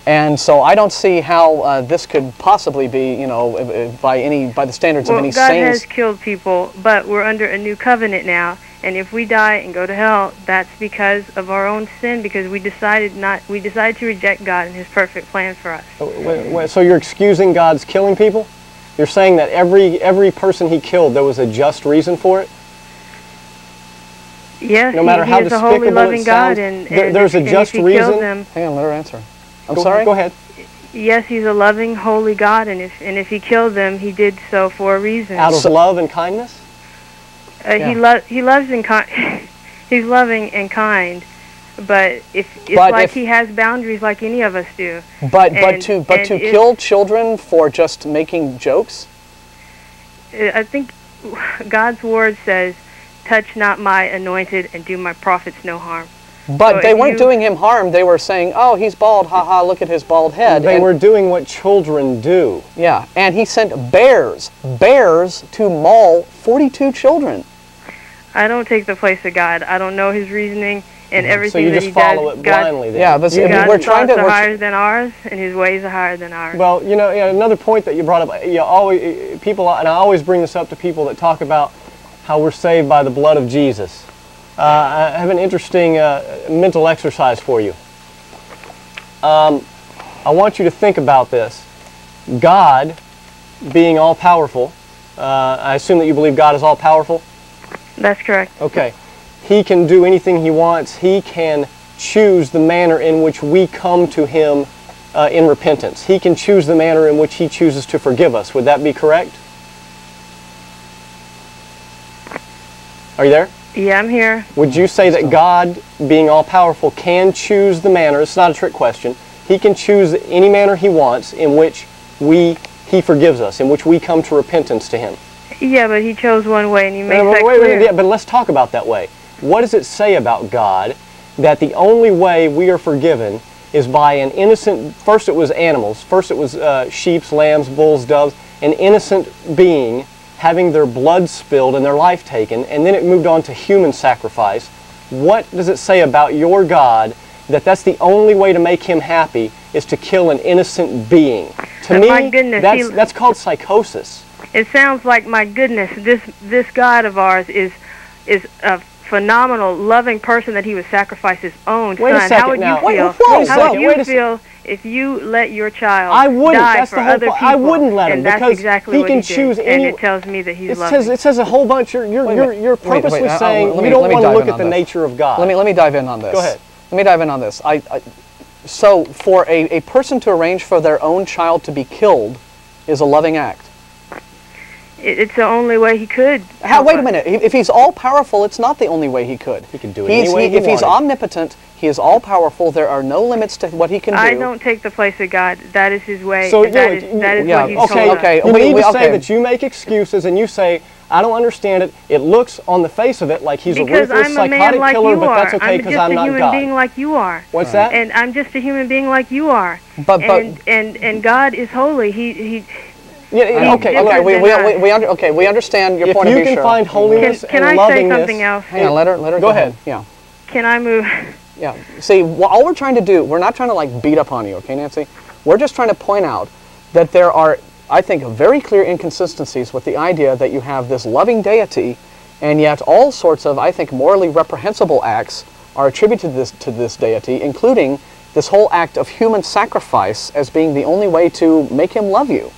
And so I don't see how this could possibly be, by the standards of any God sane... has killed people, but we're under a new covenant now, and if we die and go to hell, that's because of our own sin, because we decided to reject God and His perfect plan for us. So you're excusing God's killing people? You're saying that every person He killed, there was a just reason for it? Yes, No matter he how is a holy, despicable loving it God, sounds, and there's a if just he reason? killed them, Hang on, let her answer. I'm Go- sorry? Go ahead. yes, He's a loving, holy God, and if He killed them, He did so for a reason. Out of love and kindness? Yeah. He loves and He's loving and kind, but He has boundaries like any of us do. But And- to and kill children for just making jokes? I think God's word says, "Touch not my anointed, and do my prophets no harm." But So they if weren't you- doing him harm. They were saying, "Oh, he's bald. Ha ha! Look at his bald head." They And- were doing what children do. Yeah, and he sent bears to maul 42 children. I don't take the place of God. I don't know His reasoning and So everything you that just He follow does. it blindly then? Yeah, but I mean, God's we're trying thoughts to. are higher than ours, and His ways are higher than ours. Well, another point that you brought up, people, and I always bring this up to people that talk about how we're saved by the blood of Jesus. I have an interesting mental exercise for you. I want you to think about this. God, being all-powerful, I assume that you believe God is all-powerful? That's correct. Okay. He can do anything He wants. He can choose the manner in which we come to Him in repentance. He can choose the manner in which He chooses to forgive us. Would that be correct? Are you there? Yeah, I'm here. Would you say that God, being all-powerful, can choose the manner, it's not a trick question, He can choose any manner He wants in which He forgives us, in which we come to repentance to Him? Yeah, but He chose one way, and He makes that wait, clear. yeah, but let's talk about that way. What does it say about God that the only way we are forgiven is by an innocent, first it was animals, first it was sheep, lambs, bulls, doves, an innocent being having their blood spilled and their life taken, and then it moved on to human sacrifice. What does it say about your God that that's the only way to make Him happy is to kill an innocent being? To me, my goodness, that's called psychosis. It sounds like, my goodness, this God of ours is a phenomenal, loving person that He would sacrifice His own Wait a son. second How would now. you feel? How would you feel if you let your child die for other people? I wouldn't let him, and that's because exactly He what can He choose did. any. And it tells me that He's loving. It says a whole bunch. You're purposely saying you don't want to look at the nature of God. Let me dive in on this. Go ahead. Let me dive in on this. So for a person to arrange for their own child to be killed is a loving act. It's the only way He could. Wait a minute. If He's all-powerful, it's not the only way He could. He can do it any way he If He's wanted. omnipotent, He is all-powerful. There are no limits to what He can do. I don't take the place of God. That is His way. So, that is what He's told us. okay. You need to say that you make excuses and you say, I don't understand it. It looks on the face of it like He's Because a ruthless, I'm a man psychotic like killer, you but that's are. okay because I'm not I'm just a human God. being like you are. What's that? And I'm just a human being like you are. And God is holy. He We understand your point of view. If you can find holiness can and I lovingness, say something else? Hang on, let her go ahead. Yeah. Can I move? Yeah. See, all we're trying to do, we're not trying to like beat up on you, okay, Nancy? We're just trying to point out that there are, I think, very clear inconsistencies with the idea that you have this loving deity, and yet all sorts of, I think, morally reprehensible acts are attributed to this deity, including this whole act of human sacrifice as being the only way to make Him love you.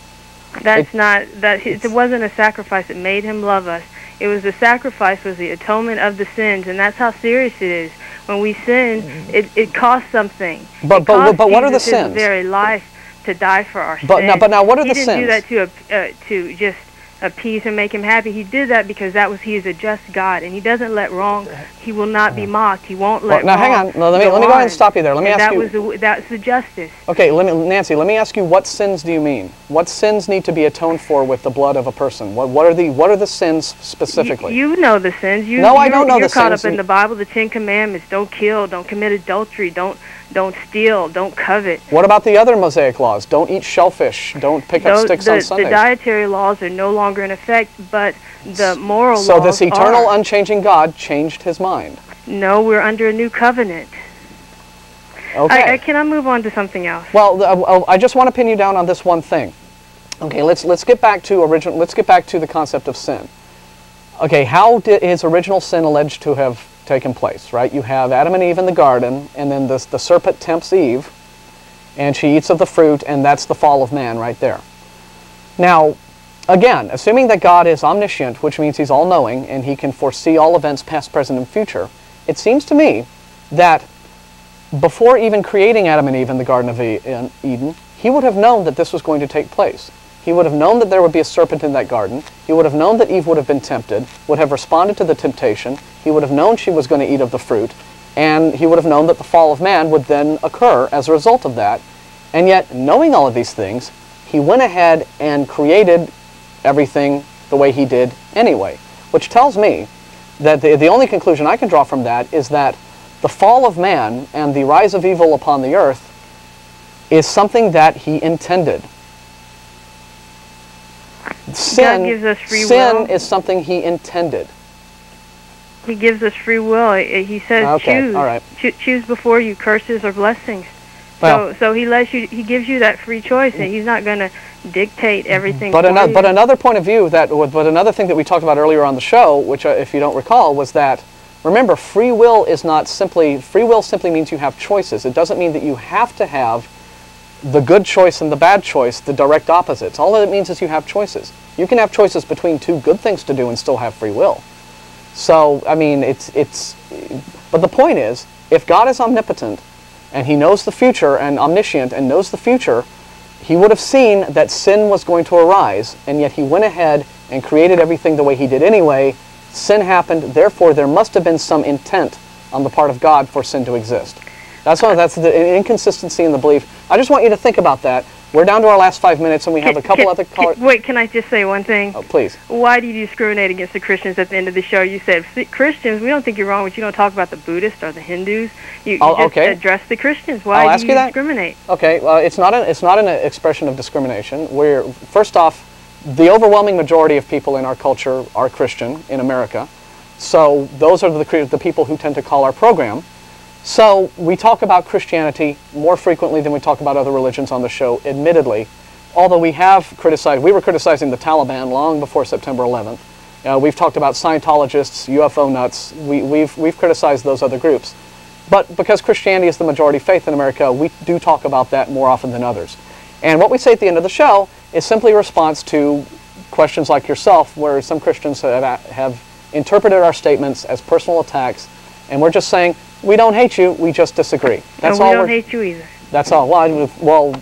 It wasn't a sacrifice that made Him love us. It was the sacrifice was the atonement of the sins, and that's how serious it is. When we sin, it costs something. But what are the sins? His very life to die for our sins. But now what are the sins? He didn't do that to just appease and make Him happy. He did that because He is a just God, and He doesn't let wrong. He will not be mocked. He won't let now, wrong. hang on. Let me go ahead and stop you there. Let me ask you. That's the justice. Okay, Nancy. Let me ask you. What sins do you mean? What sins need to be atoned for with the blood of a person? What are the sins specifically? You know the sins. I don't know the sins. You're caught up sins. in the Bible, the 10 Commandments. Don't kill. Don't commit adultery. Don't steal. Don't covet. What about the other Mosaic laws? Don't eat shellfish. Don't pick up sticks on Sundays. The dietary laws are no longer in effect, but the moral laws So this eternal, are. unchanging God changed His mind. No, we're under a new covenant. Okay. Can I move on to something else? Well, I just want to pin you down on this one thing. Okay, let's get back to the concept of sin. Okay, how is original sin alleged to have taken place? Right, you have Adam and Eve in the garden, and then the serpent tempts Eve, and she eats of the fruit, and that's the fall of man right there. Now, again, assuming that God is omniscient, which means He's all-knowing and He can foresee all events past, present, and future, it seems to me that before even creating Adam and Eve in the Garden of Eden, He would have known that this was going to take place. He would have known that there would be a serpent in that garden. He would have known that Eve would have been tempted, would have responded to the temptation. He would have known she was going to eat of the fruit, and He would have known that the fall of man would then occur as a result of that. And yet, knowing all of these things, He went ahead and created everything the way He did anyway, which tells me that the only conclusion I can draw from that is that the fall of man and the rise of evil upon the earth is something that He intended. God gives us free will. Sin is something He intended. He gives us free will. He says, choose. All right. Choose before you curses or blessings. Well, so He lets you. He gives you that free choice, and He's not going to dictate everything. But another point of view but another thing that we talked about earlier on the show, which if you don't recall, was that remember free will simply means you have choices. It doesn't mean that you have to have the good choice and the bad choice, the direct opposites. All that it means is you have choices. You can have choices between two good things to do and still have free will. So, I mean, but the point is, if God is omnipotent, and he knows the future and omniscient and knows the future, he would have seen that sin was going to arise, and yet he went ahead and created everything the way he did anyway. Sin happened, therefore there must have been some intent on the part of God for sin to exist. That's the inconsistency in the belief. I just want you to think about that. We're down to our last 5 minutes, and we have a couple other callers. Wait, can I just say one thing? Oh, please. Why do you discriminate against the Christians at the end of the show? You said, Christians, we don't think you're wrong, but you don't talk about the Buddhists or the Hindus. You just address the Christians. Why do you discriminate? Okay, well, it's not an expression of discrimination. First off, the overwhelming majority of people in our culture are Christian in America. So those are the people who tend to call our program. So we talk about Christianity more frequently than we talk about other religions on the show, admittedly. Although we were criticizing the Taliban long before September 11th. We've talked about Scientologists, UFO nuts. We've criticized those other groups. But because Christianity is the majority faith in America, we do talk about that more often than others. And what we say at the end of the show is simply a response to questions like yourself, where some Christians have interpreted our statements as personal attacks, and we're just saying, we don't hate you, we just disagree. That's all. We don't hate you either. That's all. Well,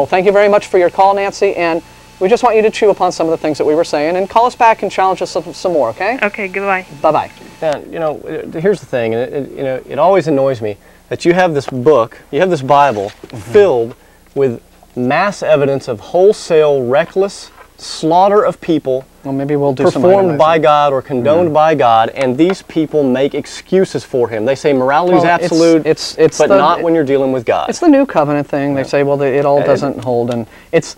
thank you very much for your call, Nancy, and we just want you to chew upon some of the things that we were saying, and call us back and challenge us some more, okay? Okay, goodbye. Bye-bye. And, here's the thing, and it always annoys me that you have this book, you have this Bible filled with mass evidence of wholesale, reckless slaughter of people. Well, maybe we'll do performed by God or condoned by God, and these people make excuses for him. They say morality is absolute, but not when you're dealing with God. It's the New Covenant thing. They say, well, it all doesn't hold, and it's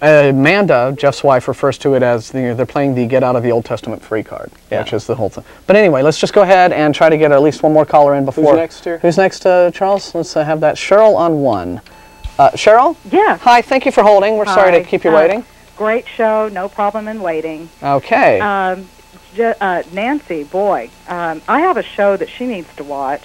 Amanda, Jeff's wife, refers to it as they're playing the get out of the Old Testament free card, which is the whole thing. But anyway, let's just go ahead and try to get at least one more caller in before. Who's next here? Who's next, Charles? Let's have that. Cheryl on one. Cheryl? Yes. Hi, thank you for holding. We're sorry to keep you waiting. Great show, no problem in waiting. Okay. Nancy, boy, I have a show that she needs to watch.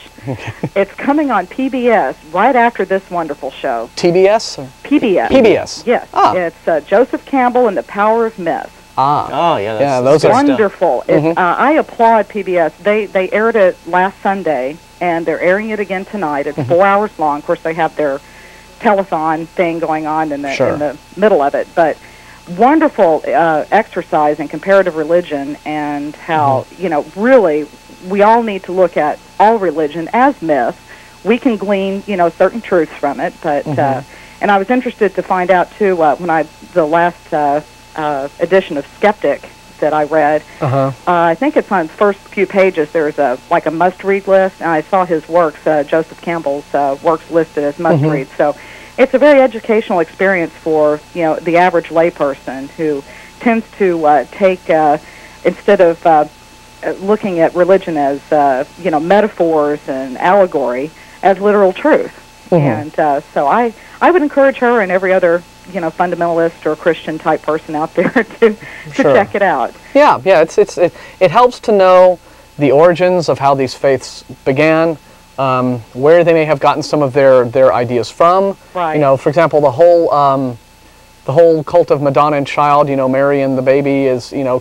It's coming on PBS right after this wonderful show. TBS? Or? PBS. PBS. Yes. Ah. It's Joseph Campbell and the Power of Myth. Ah. Oh, yeah. Those are wonderful. I applaud PBS. They aired it last Sunday, and they're airing it again tonight. It's 4 hours long. Of course, they have their telethon thing going on in the middle of it, but wonderful exercise in comparative religion, and how really we all need to look at all religion as myth. We can glean certain truths from it, but and I was interested to find out too when the last edition of Skeptic that I read. I think it's on the first few pages. There's a must-read list, and I saw his works, Joseph Campbell's works listed as must-read. So it's a very educational experience for the average layperson who tends to take instead of looking at religion as metaphors and allegory, as literal truth. And so I would encourage her and every other fundamentalist or Christian type person out there to check it out. Yeah. It helps to know the origins of how these faiths began. Where they may have gotten some of their ideas from. Right. For example, the whole cult of Madonna and Child. Mary and the baby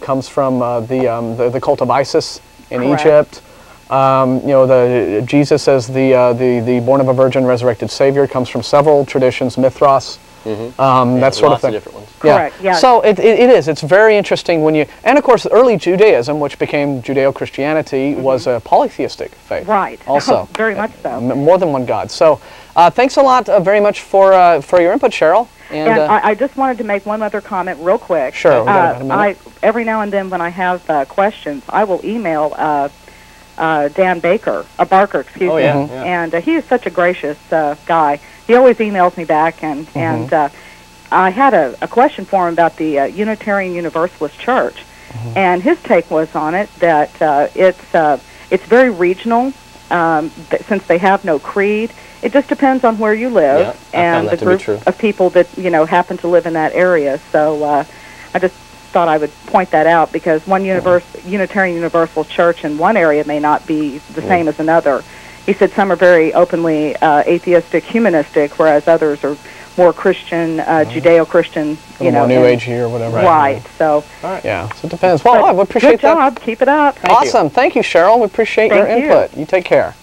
comes from the cult of Isis in Egypt. The Jesus as the born of a virgin resurrected Savior comes from several traditions, Mithras. That sort of thing. Different ones. Correct. Yeah. So it is. It's very interesting when and of course, early Judaism, which became Judeo-Christianity, was a polytheistic faith. Right. Also, very much so. More than one God. So, thanks a lot, very much for your input, Cheryl. And I just wanted to make one other comment, real quick. Sure. Every now and then, when I have questions, I will email Dan Barker, excuse me. And he is such a gracious guy. He always emails me back, and I had a question for him about the Unitarian Universalist Church, and his take was on it that it's very regional, since they have no creed. It just depends on where you live and the group of people that happen to live in that area. So I just thought I would point that out, because one Unitarian Universalist Church in one area may not be the same as another. He said some are very openly atheistic, humanistic, whereas others are more Christian, Judeo-Christian, more New Agey or whatever. Right. So. Yeah. So it depends. Well, I appreciate that. Good job. Keep it up. Awesome. Thank you, Cheryl. We appreciate your input. You take care.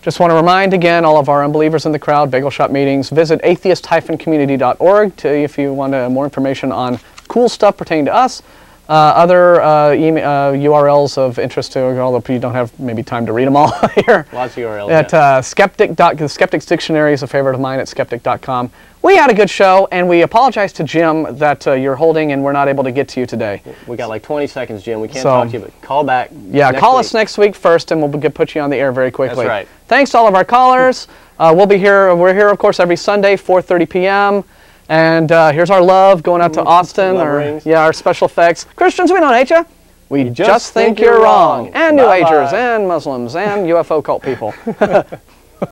Just want to remind again all of our unbelievers in the crowd, bagel shop meetings, visit atheist-community.org if you want more information on cool stuff pertaining to us. Other URLs of interest to, although you don't have maybe time to read them all here. Lots of URLs. At Skeptic's Dictionary is a favorite of mine at skeptic.com. We had a good show, and we apologize to Jim that you're holding and we're not able to get to you today. We got like 20 seconds, Jim. We can't talk to you, but call back. Yeah, call us next week first, and we'll put you on the air very quickly. That's right. Thanks to all of our callers. We'll be here. We're here, of course, every Sunday, 4:30 p.m. And here's our love going out to Austin. Our special effects. Christians, we don't hate you. We just think you're wrong. And New Agers, and Muslims, and UFO cult people.